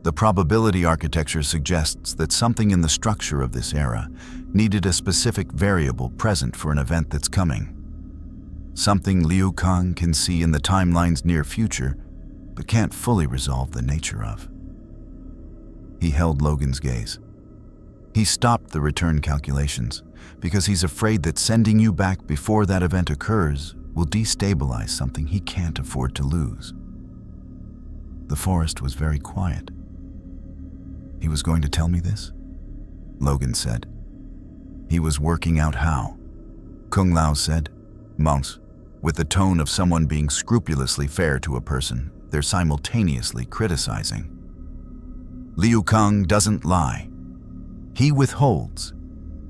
The probability architecture suggests that something in the structure of this era needed a specific variable present for an event that's coming. Something Liu Kang can see in the timeline's near future, but can't fully resolve the nature of. He held Logan's gaze. He stopped the return calculations because he's afraid that sending you back before that event occurs will destabilize something he can't afford to lose. The forest was very quiet. He was going to tell me this? Logan said. He was working out how. Kung Lao said, "Monks, with the tone of someone being scrupulously fair to a person, they're simultaneously criticizing. Liu Kang doesn't lie. He withholds.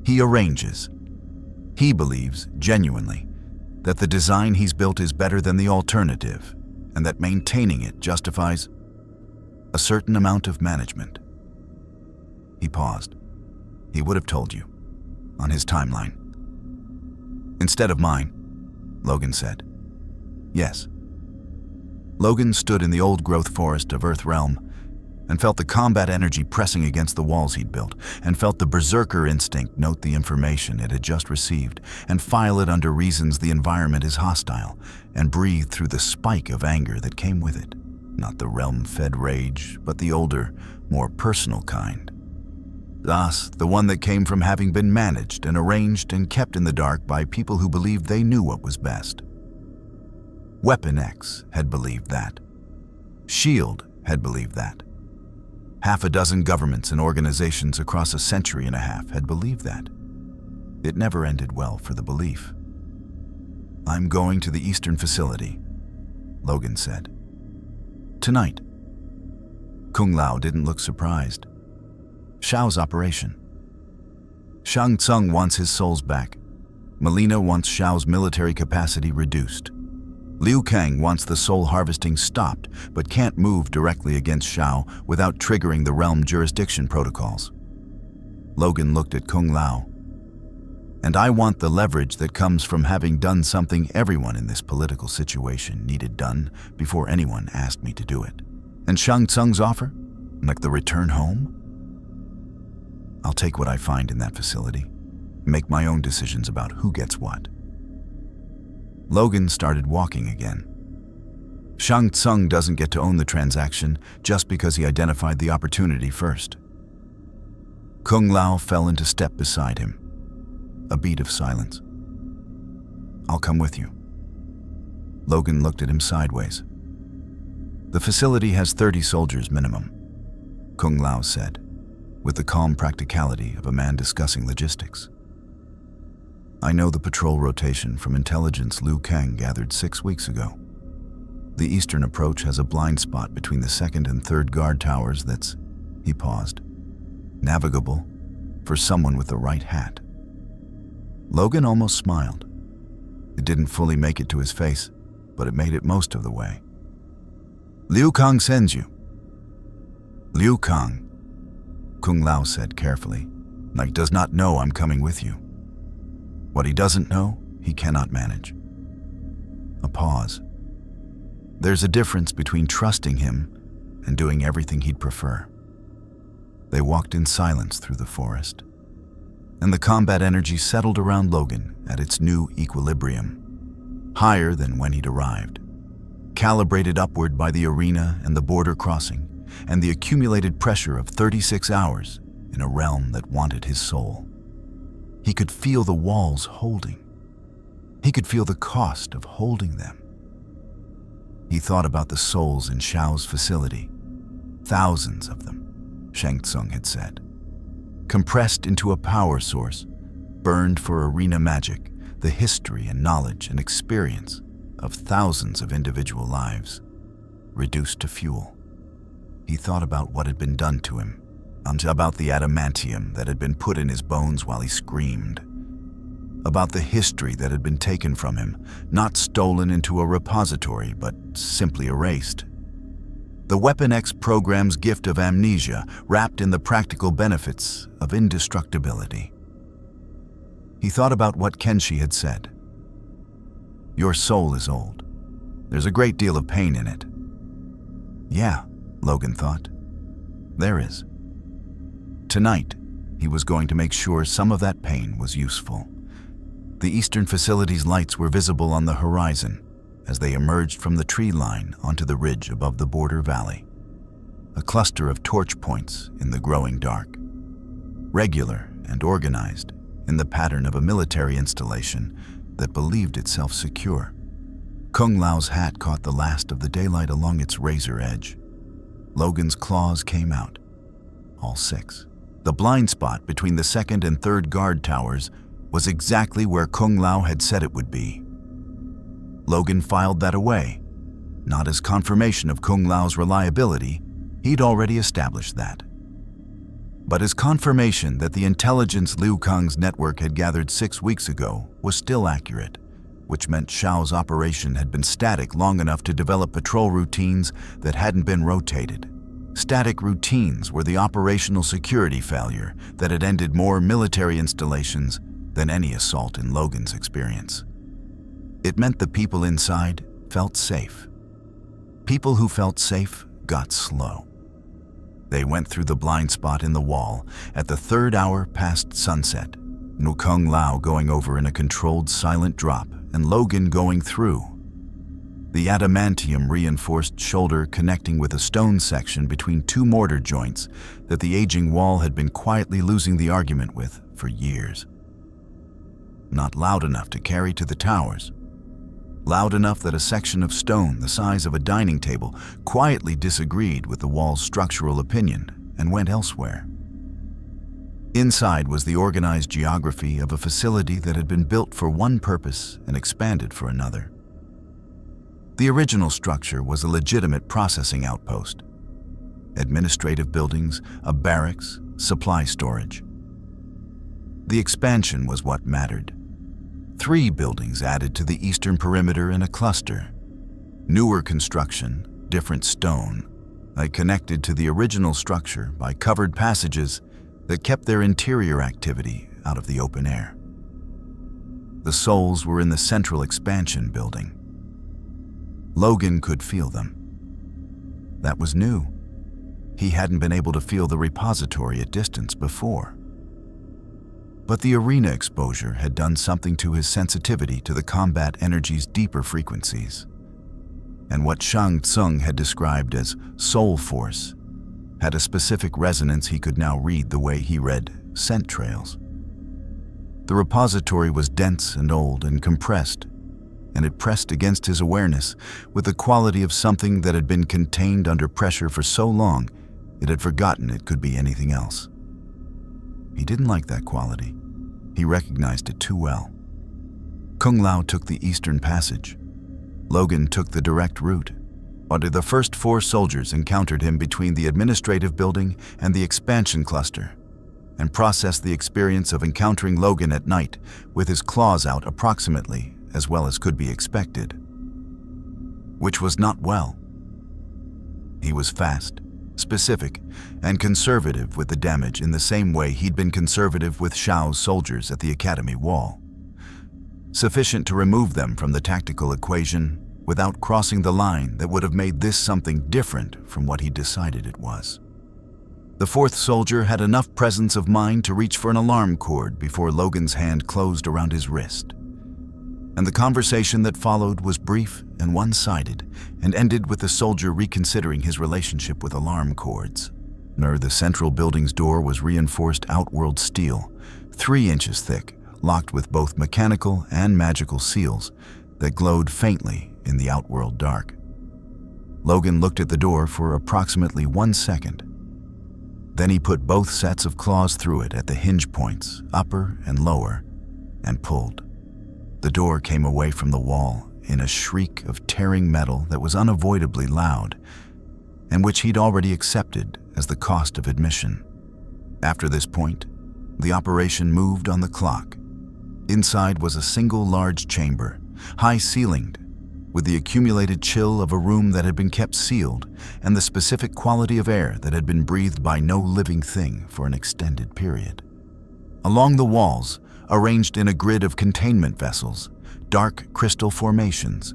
He arranges. He believes, genuinely, that the design he's built is better than the alternative, and that maintaining it justifies a certain amount of management." He paused. He would have told you, on his timeline. "Instead of mine," Logan said. "Yes." Logan stood in the old-growth forest of Earthrealm and felt the combat energy pressing against the walls he'd built, and felt the berserker instinct note the information it had just received and file it under reasons the environment is hostile, and breathe through the spike of anger that came with it. Not the realm-fed rage, but the older, more personal kind. Thus, the one that came from having been managed and arranged and kept in the dark by people who believed they knew what was best. Weapon X had believed that. SHIELD had believed that. Half a dozen governments and organizations across a century and a half had believed that. It never ended well for the belief. "I'm going to the Eastern facility," Logan said. "Tonight." Kung Lao didn't look surprised. "Shao's operation. Shang Tsung wants his souls back. Mileena wants Shao's military capacity reduced. Liu Kang wants the soul harvesting stopped, but can't move directly against Shao without triggering the realm jurisdiction protocols." Logan looked at Kung Lao. "And I want the leverage that comes from having done something everyone in this political situation needed done before anyone asked me to do it. And Shang Tsung's offer? Like the return home? I'll take what I find in that facility, make my own decisions about who gets what." Logan started walking again. Shang Tsung doesn't get to own the transaction just because he identified the opportunity first. Kung Lao fell into step beside him. A beat of silence. "I'll come with you." Logan looked at him sideways. "The facility has 30 soldiers minimum," Kung Lao said, with the calm practicality of a man discussing logistics. "I know the patrol rotation from intelligence Liu Kang gathered 6 weeks ago. The eastern approach has a blind spot between the second and third guard towers that's," he paused, "navigable for someone with the right hat." Logan almost smiled. It didn't fully make it to his face, but it made it most of the way. "Liu Kang sends you." "Liu Kang," Kung Lao said carefully, "like does not know I'm coming with you. What he doesn't know, he cannot manage." A pause. "There's a difference between trusting him and doing everything he'd prefer." They walked in silence through the forest, and the combat energy settled around Logan at its new equilibrium, higher than when he'd arrived, calibrated upward by the arena and the border crossing, and the accumulated pressure of 36 hours in a realm that wanted his soul. He could feel the walls holding. He could feel the cost of holding them. He thought about the souls in Shao's facility. Thousands of them, Shang Tsung had said. Compressed into a power source, burned for arena magic, the history and knowledge and experience of thousands of individual lives, reduced to fuel. He thought about what had been done to him, about the adamantium that had been put in his bones while he screamed, about the history that had been taken from him, not stolen into a repository, but simply erased. The Weapon X program's gift of amnesia, wrapped in the practical benefits of indestructibility. He thought about what Kenshi had said. "Your soul is old. There's a great deal of pain in it." Yeah, Logan thought. There is. Tonight, he was going to make sure some of that pain was useful. The eastern facility's lights were visible on the horizon as they emerged from the tree line onto the ridge above the border valley. A cluster of torch points in the growing dark, regular and organized in the pattern of a military installation that believed itself secure. Kung Lao's hat caught the last of the daylight along its razor edge. Logan's claws came out, all 6. The blind spot between the second and third guard towers was exactly where Kung Lao had said it would be. Logan filed that away, not as confirmation of Kung Lao's reliability, he'd already established that, but as confirmation that the intelligence Liu Kang's network had gathered 6 weeks ago was still accurate, which meant Shao's operation had been static long enough to develop patrol routines that hadn't been rotated. Static routines were the operational security failure that had ended more military installations than any assault in Logan's experience. It meant the people inside felt safe. People who felt safe got slow. They went through the blind spot in the wall at the 3rd hour past sunset, Kung Lao going over in a controlled silent drop and Logan going through. The adamantium reinforced shoulder connecting with a stone section between 2 mortar joints that the aging wall had been quietly losing the argument with for years. Not loud enough to carry to the towers. Loud enough that a section of stone the size of a dining table quietly disagreed with the wall's structural opinion and went elsewhere. Inside was the organized geography of a facility that had been built for one purpose and expanded for another. The original structure was a legitimate processing outpost. Administrative buildings, a barracks, supply storage. The expansion was what mattered. 3 buildings added to the eastern perimeter in a cluster. Newer construction, different stone, connected to the original structure by covered passages that kept their interior activity out of the open air. The souls were in the central expansion building. Logan could feel them. That was new. He hadn't been able to feel the repository at distance before. But the arena exposure had done something to his sensitivity to the combat energy's deeper frequencies. And what Shang Tsung had described as soul force had a specific resonance he could now read the way he read scent trails. The repository was dense and old and compressed, and it pressed against his awareness with the quality of something that had been contained under pressure for so long it had forgotten it could be anything else. He didn't like that quality. He recognized it too well. Kung Lao took the eastern passage. Logan took the direct route. Only the first 4 soldiers encountered him between the administrative building and the expansion cluster, and processed the experience of encountering Logan at night with his claws out approximately as well as could be expected. Which was not well. He was fast, specific, and conservative with the damage in the same way he'd been conservative with Shao's soldiers at the academy wall. Sufficient to remove them from the tactical equation without crossing the line that would have made this something different from what he decided it was. The 4th soldier had enough presence of mind to reach for an alarm cord before Logan's hand closed around his wrist. And the conversation that followed was brief and one-sided and ended with the soldier reconsidering his relationship with alarm cords. Near the central building's door was reinforced Outworld steel, 3 inches thick, locked with both mechanical and magical seals that glowed faintly in the Outworld dark. Logan looked at the door for approximately 1 second. Then he put both sets of claws through it at the hinge points, upper and lower, and pulled. The door came away from the wall in a shriek of tearing metal that was unavoidably loud, and which he'd already accepted as the cost of admission. After this point, the operation moved on the clock. Inside was a single large chamber, high-ceilinged, with the accumulated chill of a room that had been kept sealed and the specific quality of air that had been breathed by no living thing for an extended period. Along the walls, arranged in a grid of containment vessels, dark crystal formations,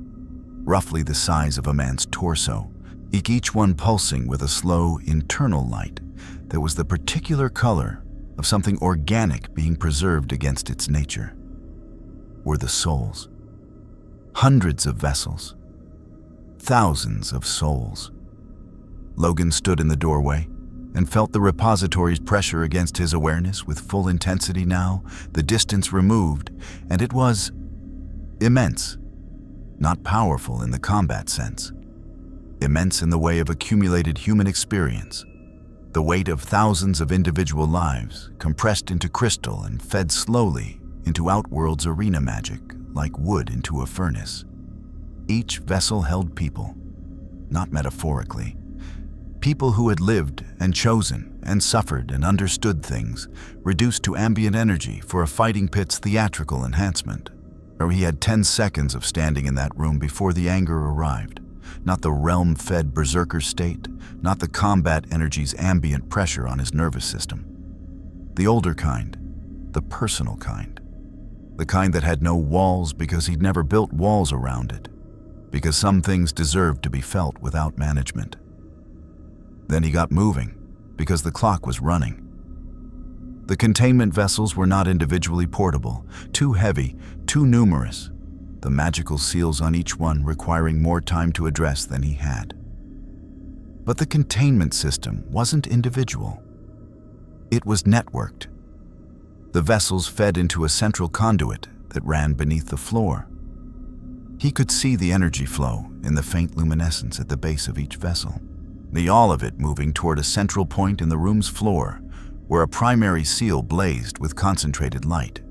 roughly the size of a man's torso, each one pulsing with a slow internal light there was the particular color of something organic being preserved against its nature. Were the souls. Hundreds of vessels. Thousands of souls. Logan stood in the doorway and felt the repository's pressure against his awareness with full intensity now, the distance removed, and it was immense. Not powerful in the combat sense. Immense in the way of accumulated human experience. The weight of thousands of individual lives compressed into crystal and fed slowly into Outworld's arena magic like wood into a furnace. Each vessel held people, not metaphorically. People who had lived and chosen and suffered and understood things, reduced to ambient energy for a fighting pit's theatrical enhancement. Or he had 10 seconds of standing in that room before the anger arrived. Not the realm-fed berserker state, not the combat energy's ambient pressure on his nervous system. The older kind, the personal kind. The kind that had no walls because he'd never built walls around it, because some things deserved to be felt without management. Then he got moving, because the clock was running. The containment vessels were not individually portable, too heavy, too numerous, the magical seals on each one requiring more time to address than he had. But the containment system wasn't individual. It was networked. The vessels fed into a central conduit that ran beneath the floor. He could see the energy flow in the faint luminescence at the base of each vessel, all of it moving toward a central point in the room's floor, where a primary seal blazed with concentrated light.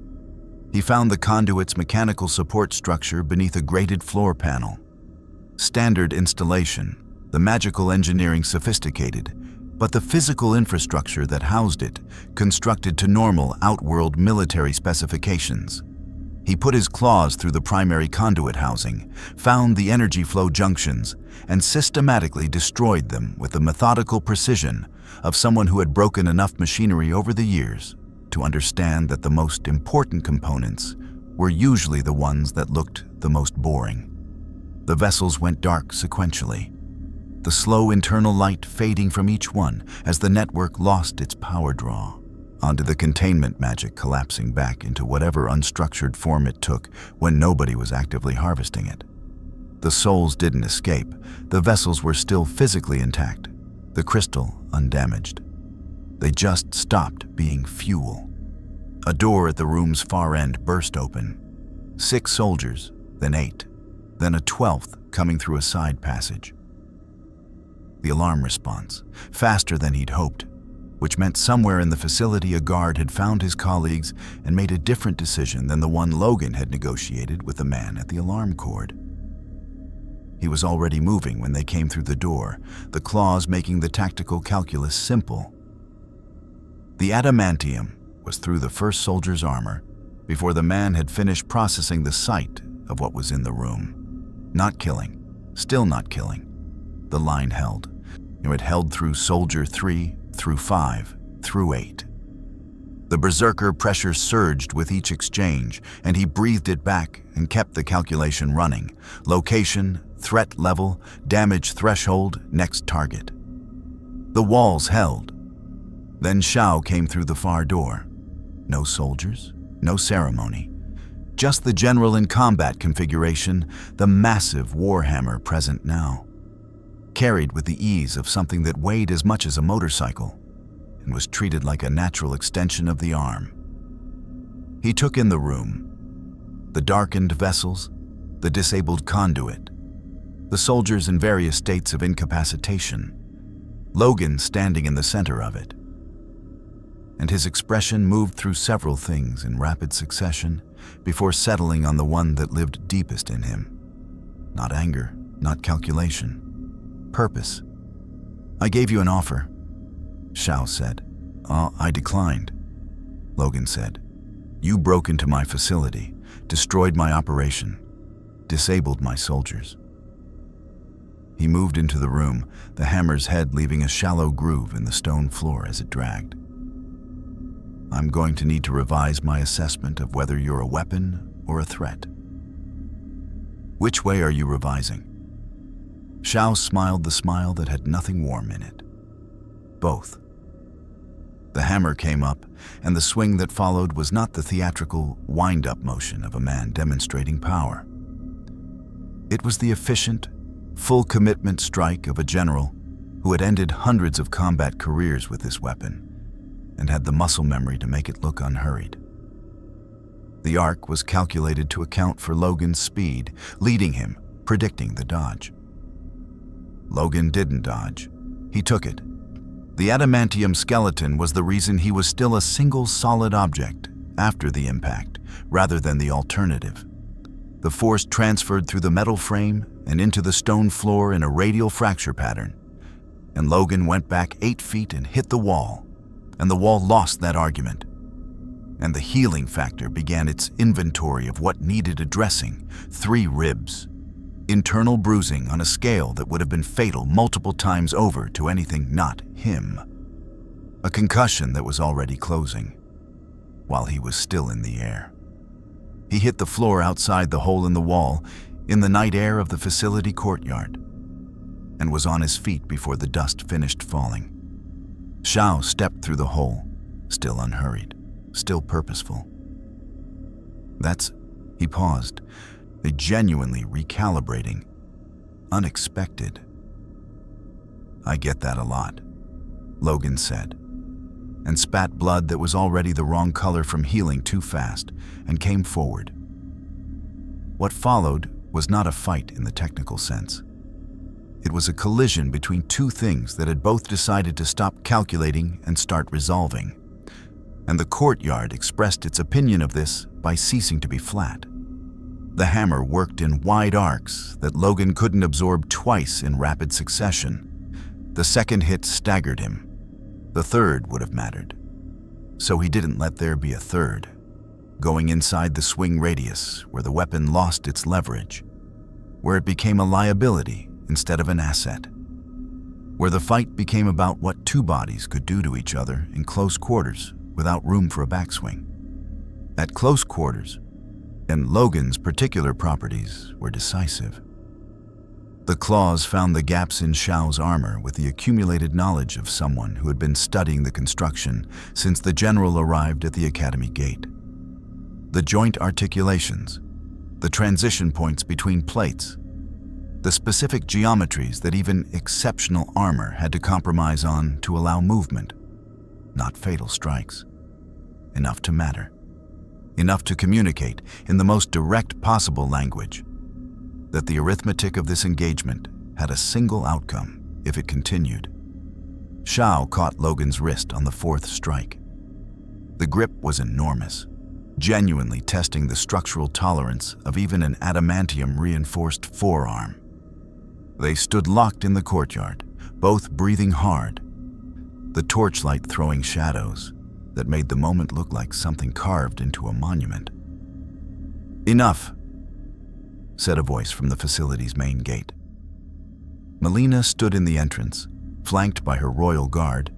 He found the conduit's mechanical support structure beneath a grated floor panel. Standard installation, the magical engineering sophisticated, but the physical infrastructure that housed it constructed to normal Outworld military specifications. He put his claws through the primary conduit housing, found the energy flow junctions, and systematically destroyed them with the methodical precision of someone who had broken enough machinery over the years to understand that the most important components were usually the ones that looked the most boring. The vessels went dark sequentially, the slow internal light fading from each one as the network lost its power draw, onto the containment magic collapsing back into whatever unstructured form it took when nobody was actively harvesting it. The souls didn't escape. The vessels were still physically intact, the crystal undamaged. They just stopped being fuel. A door at the room's far end burst open. 6 soldiers, then 8, then a 12th coming through a side passage. The alarm response, faster than he'd hoped, which meant somewhere in the facility a guard had found his colleagues and made a different decision than the one Logan had negotiated with the man at the alarm cord. He was already moving when they came through the door, the claws making the tactical calculus simple. The adamantium was through the first soldier's armor before the man had finished processing the sight of what was in the room. Not killing, still not killing. The line held. It held through soldier 3, through 5, through 8. The berserker pressure surged with each exchange, and he breathed it back and kept the calculation running. Location, threat level, damage threshold, next target. The walls held. Then Shao came through the far door. No soldiers, no ceremony. Just the general in combat configuration, the massive warhammer present now. Carried with the ease of something that weighed as much as a motorcycle and was treated like a natural extension of the arm. He took in the room, the darkened vessels, the disabled conduit, the soldiers in various states of incapacitation, Logan standing in the center of it. And his expression moved through several things in rapid succession before settling on the one that lived deepest in him. Not anger, not calculation. Purpose. "I gave you an offer," Shao said. I declined," Logan said. "You broke into my facility, destroyed my operation, disabled my soldiers." He moved into the room, the hammer's head leaving a shallow groove in the stone floor as it dragged. "I'm going to need to revise my assessment of whether you're a weapon or a threat." "Which way are you revising?" Shao smiled the smile that had nothing warm in it. "Both," The hammer came up, and the swing that followed was not the theatrical wind-up motion of a man demonstrating power. It was the efficient, full-commitment strike of a general who had ended hundreds of combat careers with this weapon and had the muscle memory to make it look unhurried. The arc was calculated to account for Logan's speed, leading him, predicting the dodge. Logan didn't dodge. He took it. The adamantium skeleton was the reason he was still a single solid object after the impact, rather than the alternative. The force transferred through the metal frame and into the stone floor in a radial fracture pattern, and Logan went back 8 feet and hit the wall, and the wall lost that argument. And the healing factor began its inventory of what needed addressing: 3 ribs, internal bruising on a scale that would have been fatal multiple times over to anything not him, a concussion that was already closing, while he was still in the air. He hit the floor outside the hole in the wall, in the night air of the facility courtyard, and was on his feet before the dust finished falling. Shao stepped through the hole, still unhurried, still purposeful. He paused, a genuinely recalibrating, unexpected. "I get that a lot," Logan said, and spat blood that was already the wrong color from healing too fast, and came forward. What followed was not a fight in the technical sense. It was a collision between 2 things that had both decided to stop calculating and start resolving. And the courtyard expressed its opinion of this by ceasing to be flat. The hammer worked in wide arcs that Logan couldn't absorb twice in rapid succession. The second hit staggered him. The third would have mattered. So he didn't let there be a third, going inside the swing radius where the weapon lost its leverage, where it became a liability instead of an asset, where the fight became about what 2 bodies could do to each other in close quarters without room for a backswing. At close quarters, and Logan's particular properties were decisive. The claws found the gaps in Shao's armor with the accumulated knowledge of someone who had been studying the construction since the general arrived at the academy gate. The joint articulations, the transition points between plates, the specific geometries that even exceptional armor had to compromise on to allow movement, not fatal strikes. Enough to matter. Enough to communicate in the most direct possible language that the arithmetic of this engagement had a single outcome if it continued. Shao caught Logan's wrist on the 4th strike. The grip was enormous, genuinely testing the structural tolerance of even an adamantium-reinforced forearm. They stood locked in the courtyard, both breathing hard, the torchlight throwing shadows that made the moment look like something carved into a monument. "Enough," said a voice from the facility's main gate. Mileena stood in the entrance, flanked by her royal guard,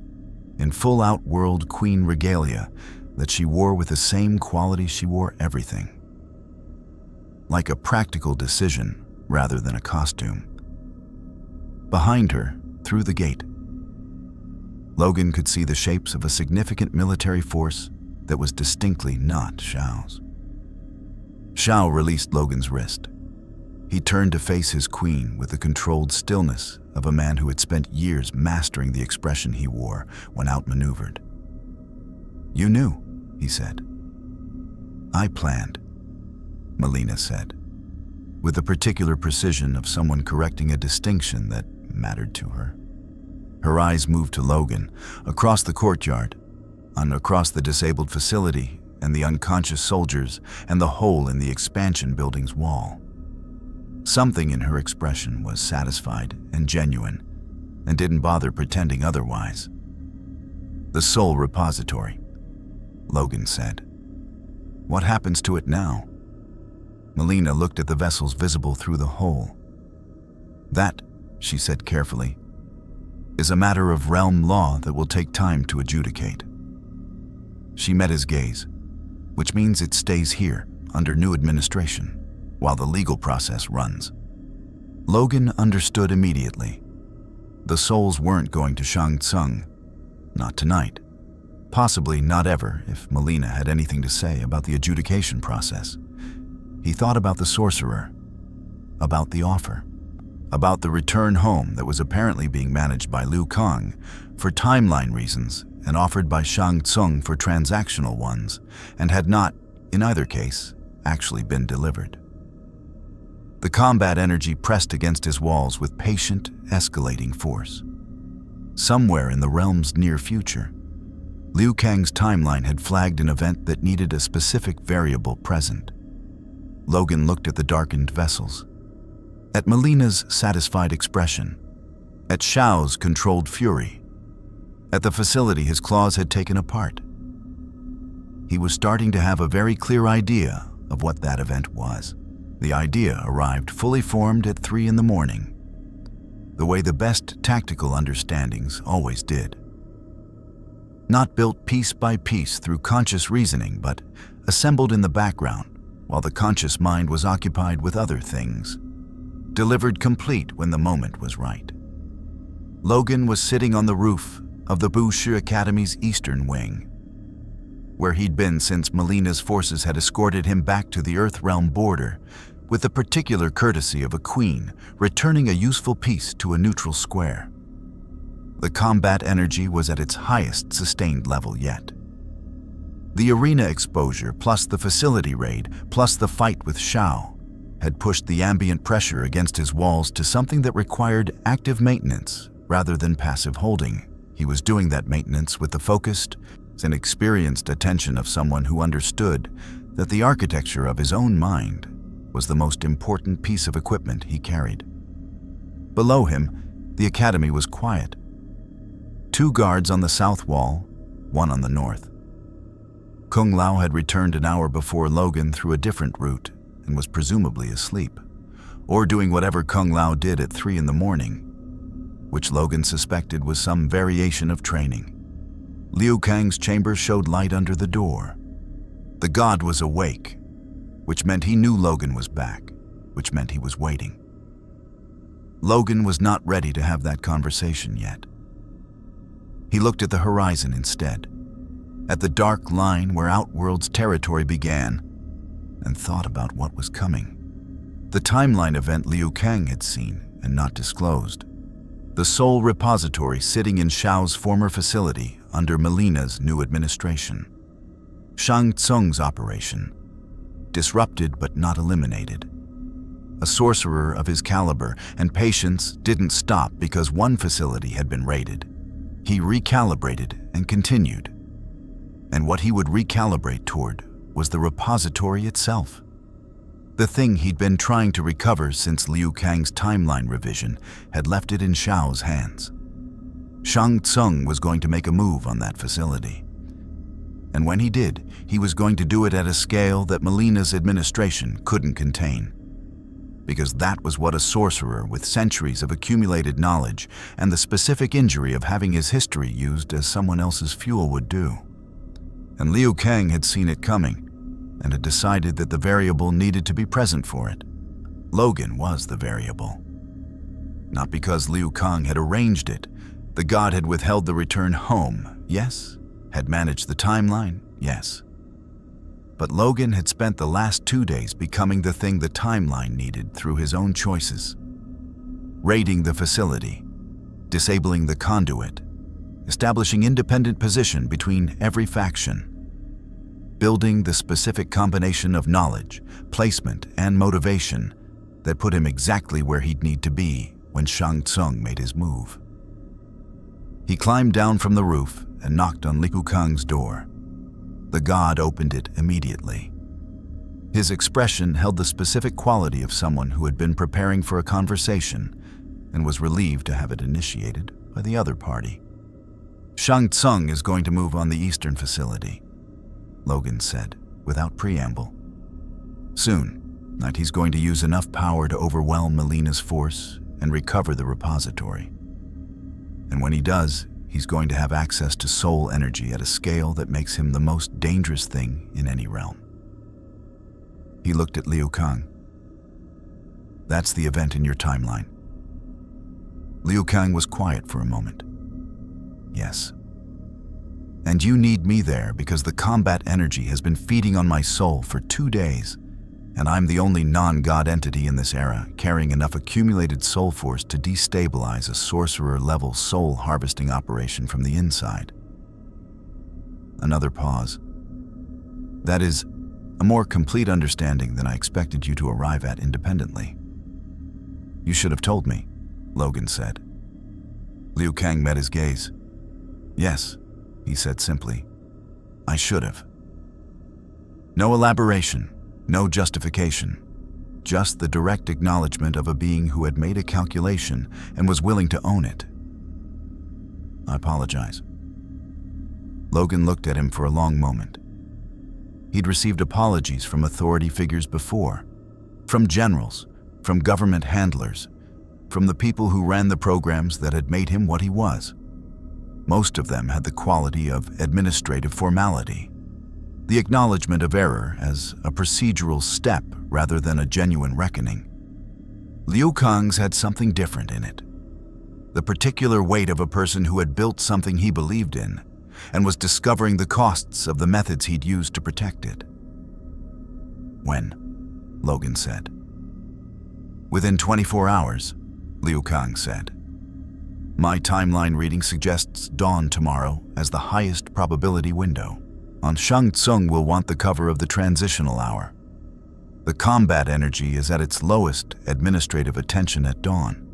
in full Outworld queen regalia that she wore with the same quality she wore everything. Like a practical decision rather than a costume. Behind her, through the gate, Logan could see the shapes of a significant military force that was distinctly not Shao's. Shao released Logan's wrist. He turned to face his queen with the controlled stillness of a man who had spent years mastering the expression he wore when outmaneuvered. "You knew," he said. "I planned," Mileena said, with the particular precision of someone correcting a distinction that mattered to her. Her eyes moved to Logan, across the courtyard, and across the disabled facility and the unconscious soldiers and the hole in the expansion building's wall. Something in her expression was satisfied and genuine, and didn't bother pretending otherwise. "The sole repository," Logan said. "What happens to it now?" Mileena looked at the vessels visible through the hole. "That," she said carefully, "is a matter of realm law that will take time to adjudicate." She met his gaze, which means it stays here under new administration while the legal process runs. Logan understood immediately. The souls weren't going to Shang Tsung, not tonight. Possibly not ever, if Mileena had anything to say about the adjudication process. He thought about the sorcerer, about the offer, about the return home that was apparently being managed by Liu Kang for timeline reasons and offered by Shang Tsung for transactional ones, and had not, in either case, actually been delivered. The combat energy pressed against his walls with patient, escalating force. Somewhere in the realm's near future, Liu Kang's timeline had flagged an event that needed a specific variable present. Logan looked at the darkened vessels, at Mileena's satisfied expression, at Shao's controlled fury, at the facility his claws had taken apart. He was starting to have a very clear idea of what that event was. The idea arrived fully formed at 3 in the morning, the way the best tactical understandings always did. Not built piece by piece through conscious reasoning, but assembled in the background while the conscious mind was occupied with other things. Delivered complete when the moment was right. Logan was sitting on the roof of the Wu Shi Academy's eastern wing, where he'd been since Mileena's forces had escorted him back to the Earthrealm border with the particular courtesy of a queen returning a useful piece to a neutral square. The combat energy was at its highest sustained level yet. The arena exposure plus the facility raid plus the fight with Shao had pushed the ambient pressure against his walls to something that required active maintenance rather than passive holding. He was doing that maintenance with the focused and experienced attention of someone who understood that the architecture of his own mind was the most important piece of equipment he carried. Below him, the academy was quiet. 2 guards on the south wall, 1 on the north. Kung Lao had returned an hour before Logan through a different route and was presumably asleep, or doing whatever Kung Lao did at 3 in the morning, which Logan suspected was some variation of training. Liu Kang's chamber showed light under the door. The god was awake, which meant he knew Logan was back, which meant he was waiting. Logan was not ready to have that conversation yet. He looked at the horizon instead, at the dark line where Outworld's territory began, and thought about what was coming. The timeline event Liu Kang had seen and not disclosed. The sole repository sitting in Shao's former facility under Mileena's new administration. Shang Tsung's operation, disrupted but not eliminated. A sorcerer of his caliber and patience didn't stop because one facility had been raided. He recalibrated and continued. And what he would recalibrate toward was the repository itself. The thing he'd been trying to recover since Liu Kang's timeline revision had left it in Shao's hands. Shang Tsung was going to make a move on that facility. And when he did, he was going to do it at a scale that Mileena's administration couldn't contain. Because that was what a sorcerer with centuries of accumulated knowledge and the specific injury of having his history used as someone else's fuel would do. And Liu Kang had seen it coming and had decided that the variable needed to be present for it. Logan was the variable. Not because Liu Kang had arranged it. The god had withheld the return home, yes. Had managed the timeline, yes. But Logan had spent the last 2 days becoming the thing the timeline needed through his own choices. Raiding the facility, disabling the conduit, establishing independent position between every faction, building the specific combination of knowledge, placement, and motivation that put him exactly where he'd need to be when Shang Tsung made his move. He climbed down from the roof and knocked on Liu Kang's door. The god opened it immediately. His expression held the specific quality of someone who had been preparing for a conversation and was relieved to have it initiated by the other party. Shang Tsung is going to move on the eastern facility, Logan said, without preamble. Soon, that he's going to use enough power to overwhelm Mileena's force and recover the repository. And when he does, he's going to have access to soul energy at a scale that makes him the most dangerous thing in any realm. He looked at Liu Kang. That's the event in your timeline. Liu Kang was quiet for a moment. Yes. And you need me there because the combat energy has been feeding on my soul for 2 days, and I'm the only non-god entity in this era carrying enough accumulated soul force to destabilize a sorcerer-level soul harvesting operation from the inside. Another pause. That is a more complete understanding than I expected you to arrive at independently. You should have told me, Logan said. Liu Kang met his gaze. Yes, he said simply. I should have. No elaboration, no justification, just the direct acknowledgement of a being who had made a calculation and was willing to own it. I apologize. Logan looked at him for a long moment. He'd received apologies from authority figures before, from generals, from government handlers, from the people who ran the programs that had made him what he was. Most of them had the quality of administrative formality, the acknowledgement of error as a procedural step rather than a genuine reckoning. Liu Kang's had something different in it. The particular weight of a person who had built something he believed in and was discovering the costs of the methods he'd used to protect it. When? Logan said. Within 24 hours, Liu Kang said. My timeline reading suggests dawn tomorrow as the highest probability window. Shang Tsung will want the cover of the transitional hour. The combat energy is at its lowest administrative attention at dawn.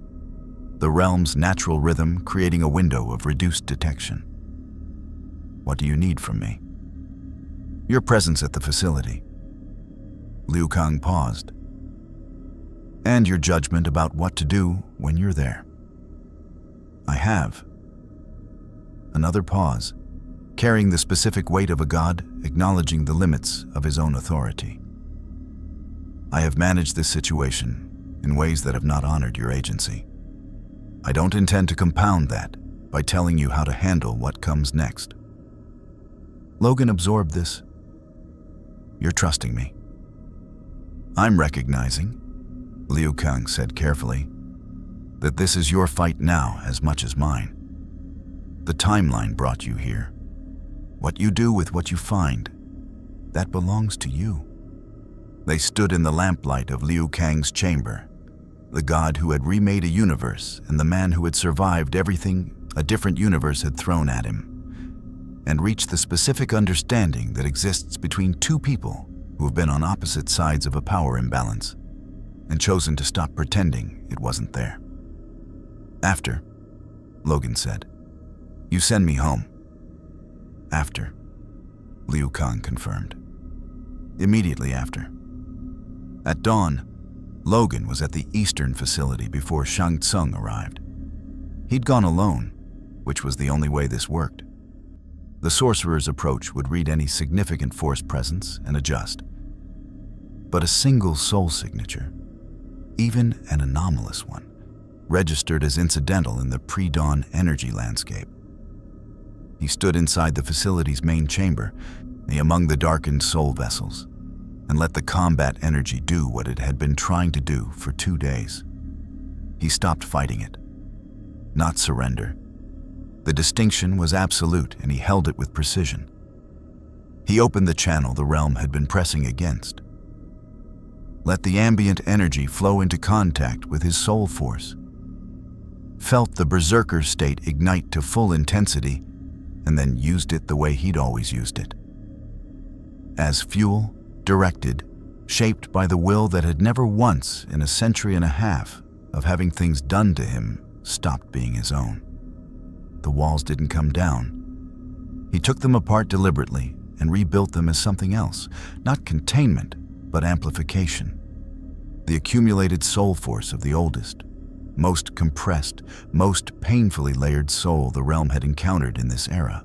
The realm's natural rhythm creating a window of reduced detection. What do you need from me? Your presence at the facility. Liu Kang paused. And your judgment about what to do when you're there. I have. Another pause, carrying the specific weight of a god, acknowledging the limits of his own authority. I have managed this situation in ways that have not honored your agency. I don't intend to compound that by telling you how to handle what comes next. Logan absorbed this. You're trusting me. I'm recognizing, Liu Kang said carefully, that this is your fight now as much as mine. The timeline brought you here. What you do with what you find, that belongs to you. They stood in the lamplight of Liu Kang's chamber, the god who had remade a universe and the man who had survived everything a different universe had thrown at him, and reached the specific understanding that exists between two people who have been on opposite sides of a power imbalance and chosen to stop pretending it wasn't there. After, Logan said, you send me home. After, Liu Kang confirmed. Immediately after. At dawn, Logan was at the eastern facility before Shang Tsung arrived. He'd gone alone, which was the only way this worked. The sorcerer's approach would read any significant force presence and adjust. But a single soul signature, even an anomalous one, registered as incidental in the pre-dawn energy landscape. He stood inside the facility's main chamber, among the darkened soul vessels, and let the combat energy do what it had been trying to do for 2 days. He stopped fighting it. Not surrender. The distinction was absolute, and he held it with precision. He opened the channel the realm had been pressing against. Let the ambient energy flow into contact with his soul force. Felt the berserker state ignite to full intensity, and then used it the way he'd always used it. As fuel, directed, shaped by the will that had never once in a century and a half of having things done to him stopped being his own. The walls didn't come down. He took them apart deliberately and rebuilt them as something else, not containment, but amplification. The accumulated soul force of the oldest, most compressed, most painfully layered soul the realm had encountered in this era.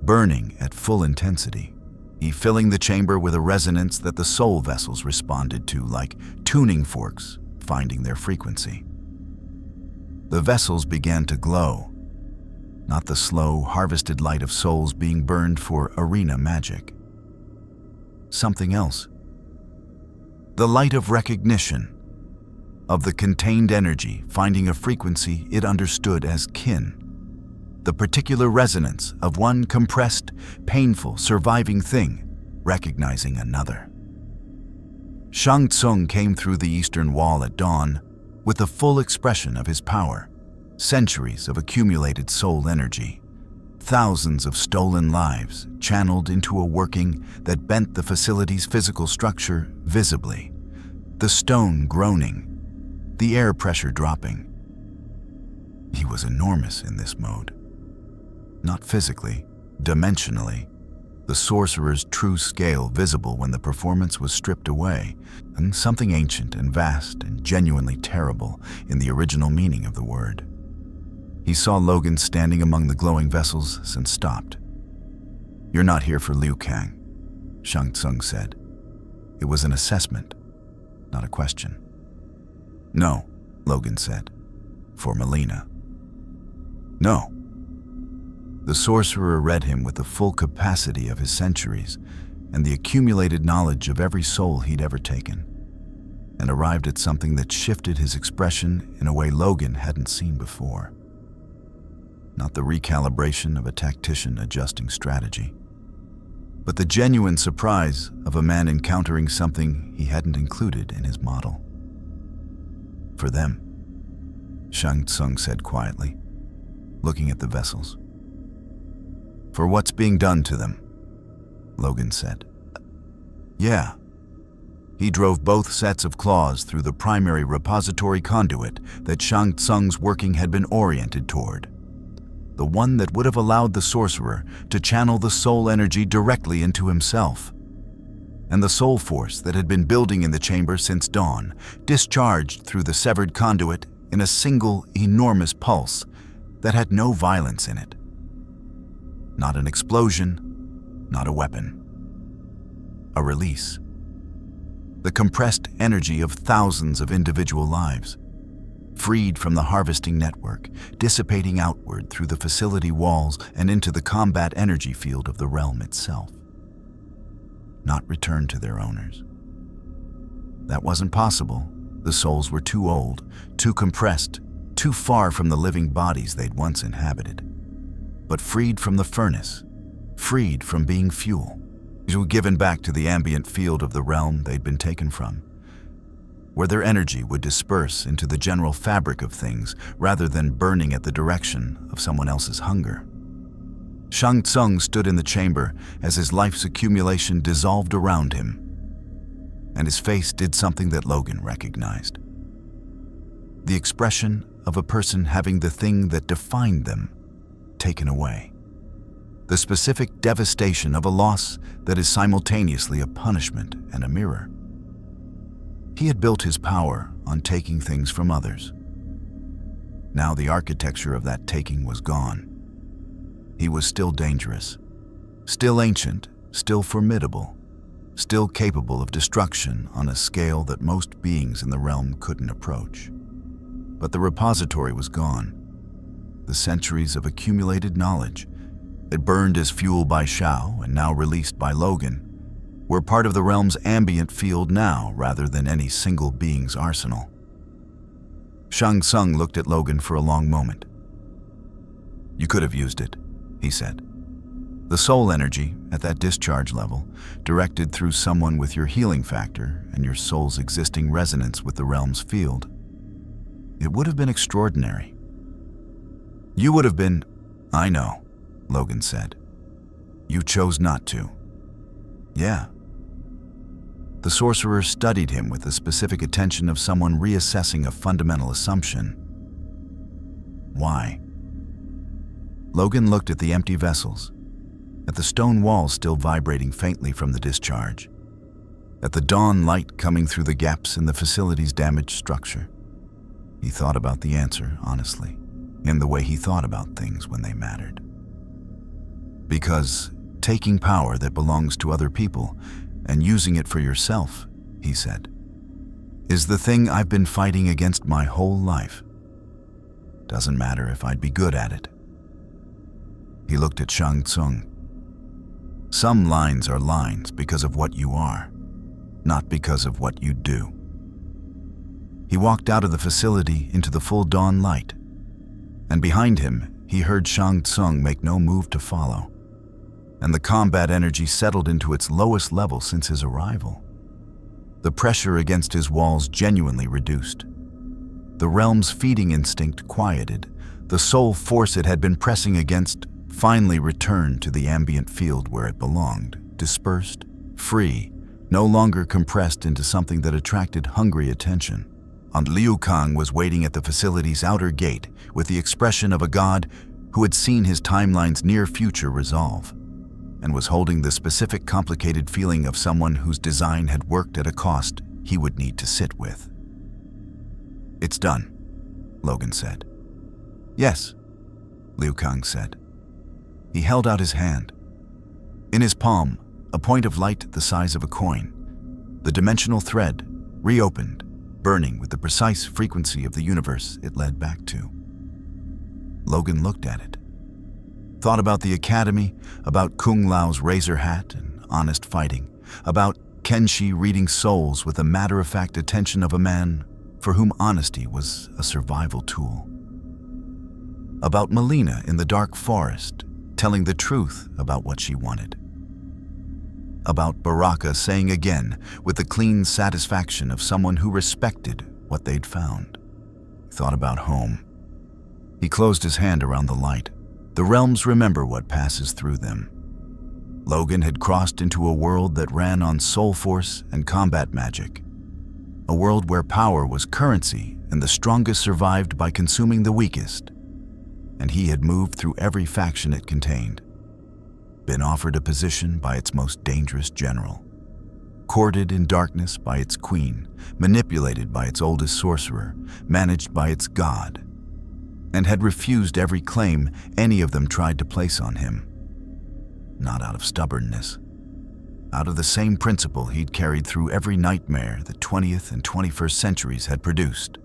Burning at full intensity, he filling the chamber with a resonance that the soul vessels responded to like tuning forks finding their frequency. The vessels began to glow, not the slow, harvested light of souls being burned for arena magic. Something else. The light of recognition, of the contained energy finding a frequency it understood as kin, the particular resonance of one compressed, painful, surviving thing recognizing another. Shang Tsung came through the eastern wall at dawn with the full expression of his power, centuries of accumulated soul energy, thousands of stolen lives channeled into a working that bent the facility's physical structure visibly, the stone groaning, the air pressure dropping. He was enormous in this mode. Not physically, dimensionally, the sorcerer's true scale visible when the performance was stripped away, and something ancient and vast and genuinely terrible in the original meaning of the word. He saw Logan standing among the glowing vessels and stopped. "You're not here for Liu Kang," Shang Tsung said. It was an assessment, not a question. "No," Logan said. "For Mileena." "No." The sorcerer read him with the full capacity of his centuries and the accumulated knowledge of every soul he'd ever taken, and arrived at something that shifted his expression in a way Logan hadn't seen before. Not the recalibration of a tactician adjusting strategy, but the genuine surprise of a man encountering something he hadn't included in his model. "For them," Shang Tsung said quietly, looking at the vessels. "For what's being done to them," Logan said. "Yeah." He drove both sets of claws through the primary repository conduit that Shang Tsung's working had been oriented toward, the one that would have allowed the sorcerer to channel the soul energy directly into himself. And the soul force that had been building in the chamber since dawn discharged through the severed conduit in a single, enormous pulse that had no violence in it. Not an explosion, not a weapon. A release. The compressed energy of thousands of individual lives, freed from the harvesting network, dissipating outward through the facility walls and into the combat energy field of the realm itself. Not returned to their owners. That wasn't possible. The souls were too old, too compressed, too far from the living bodies they'd once inhabited. But freed from the furnace, freed from being fuel, were given back to the ambient field of the realm they'd been taken from, where their energy would disperse into the general fabric of things rather than burning at the direction of someone else's hunger. Shang Tsung stood in the chamber as his life's accumulation dissolved around him, and his face did something that Logan recognized. The expression of a person having the thing that defined them taken away. The specific devastation of a loss that is simultaneously a punishment and a mirror. He had built his power on taking things from others. Now the architecture of that taking was gone. He was still dangerous, still ancient, still formidable, still capable of destruction on a scale that most beings in the realm couldn't approach. But the repository was gone. The centuries of accumulated knowledge, that burned as fuel by Shao and now released by Logan, were part of the realm's ambient field now rather than any single being's arsenal. Shang Tsung looked at Logan for a long moment. "You could have used it," he said. "The soul energy at that discharge level, directed through someone with your healing factor and your soul's existing resonance with the realm's field. It would have been extraordinary. You would have been..." "I know," Logan said. "You chose not to." "Yeah." The sorcerer studied him with the specific attention of someone reassessing a fundamental assumption. "Why?" Logan looked at the empty vessels, at the stone walls still vibrating faintly from the discharge, at the dawn light coming through the gaps in the facility's damaged structure. He thought about the answer, honestly, in the way he thought about things when they mattered. "Because taking power that belongs to other people and using it for yourself," he said, "is the thing I've been fighting against my whole life. Doesn't matter if I'd be good at it." He looked at Shang Tsung. "Some lines are lines because of what you are, not because of what you do." He walked out of the facility into the full dawn light, and behind him, he heard Shang Tsung make no move to follow, and the combat energy settled into its lowest level since his arrival. The pressure against his walls genuinely reduced. The realm's feeding instinct quieted. The soul force it had been pressing against finally returned to the ambient field where it belonged, dispersed, free, no longer compressed into something that attracted hungry attention. And Liu Kang was waiting at the facility's outer gate with the expression of a god who had seen his timeline's near future resolve, and was holding the specific complicated feeling of someone whose design had worked at a cost he would need to sit with. "It's done," Logan said. "Yes," Liu Kang said. He held out his hand. In his palm, a point of light the size of a coin, the dimensional thread reopened, burning with the precise frequency of the universe it led back to. Logan looked at it, thought about the academy, about Kung Lao's razor hat and honest fighting, about Kenshi reading souls with the matter-of-fact attention of a man for whom honesty was a survival tool, about Mileena in the dark forest telling the truth about what she wanted, about Baraka saying again with the clean satisfaction of someone who respected what they'd found. He thought about home. He closed his hand around the light. The realms remember what passes through them. Logan had crossed into a world that ran on soul force and combat magic, a world where power was currency and the strongest survived by consuming the weakest. And he had moved through every faction it contained, been offered a position by its most dangerous general, courted in darkness by its queen, manipulated by its oldest sorcerer, managed by its god, and had refused every claim any of them tried to place on him. Not out of stubbornness, out of the same principle he'd carried through every nightmare the 20th and 21st centuries had produced.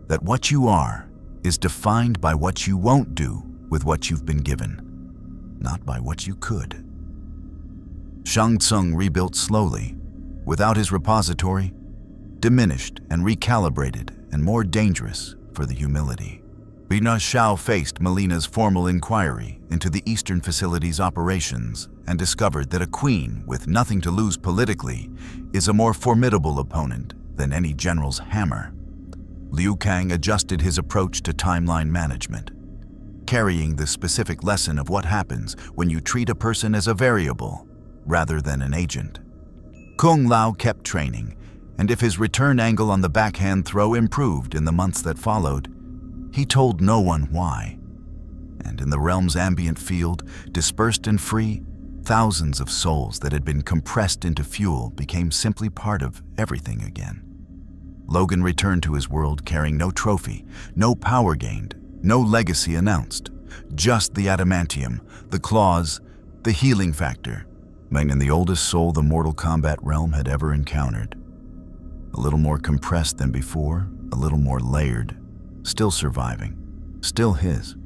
That what you are is defined by what you won't do with what you've been given, not by what you could. Shang Tsung rebuilt slowly, without his repository, diminished and recalibrated and more dangerous for the humility. Shao faced Mileena's formal inquiry into the Eastern facility's operations and discovered that a queen with nothing to lose politically is a more formidable opponent than any general's hammer. Liu Kang adjusted his approach to timeline management, carrying the specific lesson of what happens when you treat a person as a variable rather than an agent. Kung Lao kept training, and if his return angle on the backhand throw improved in the months that followed, he told no one why. And in the realm's ambient field, dispersed and free, thousands of souls that had been compressed into fuel became simply part of everything again. Logan returned to his world carrying no trophy, no power gained, no legacy announced, just the adamantium, the claws, the healing factor, making the oldest soul the Mortal Kombat realm had ever encountered. A little more compressed than before, a little more layered, still surviving, still his.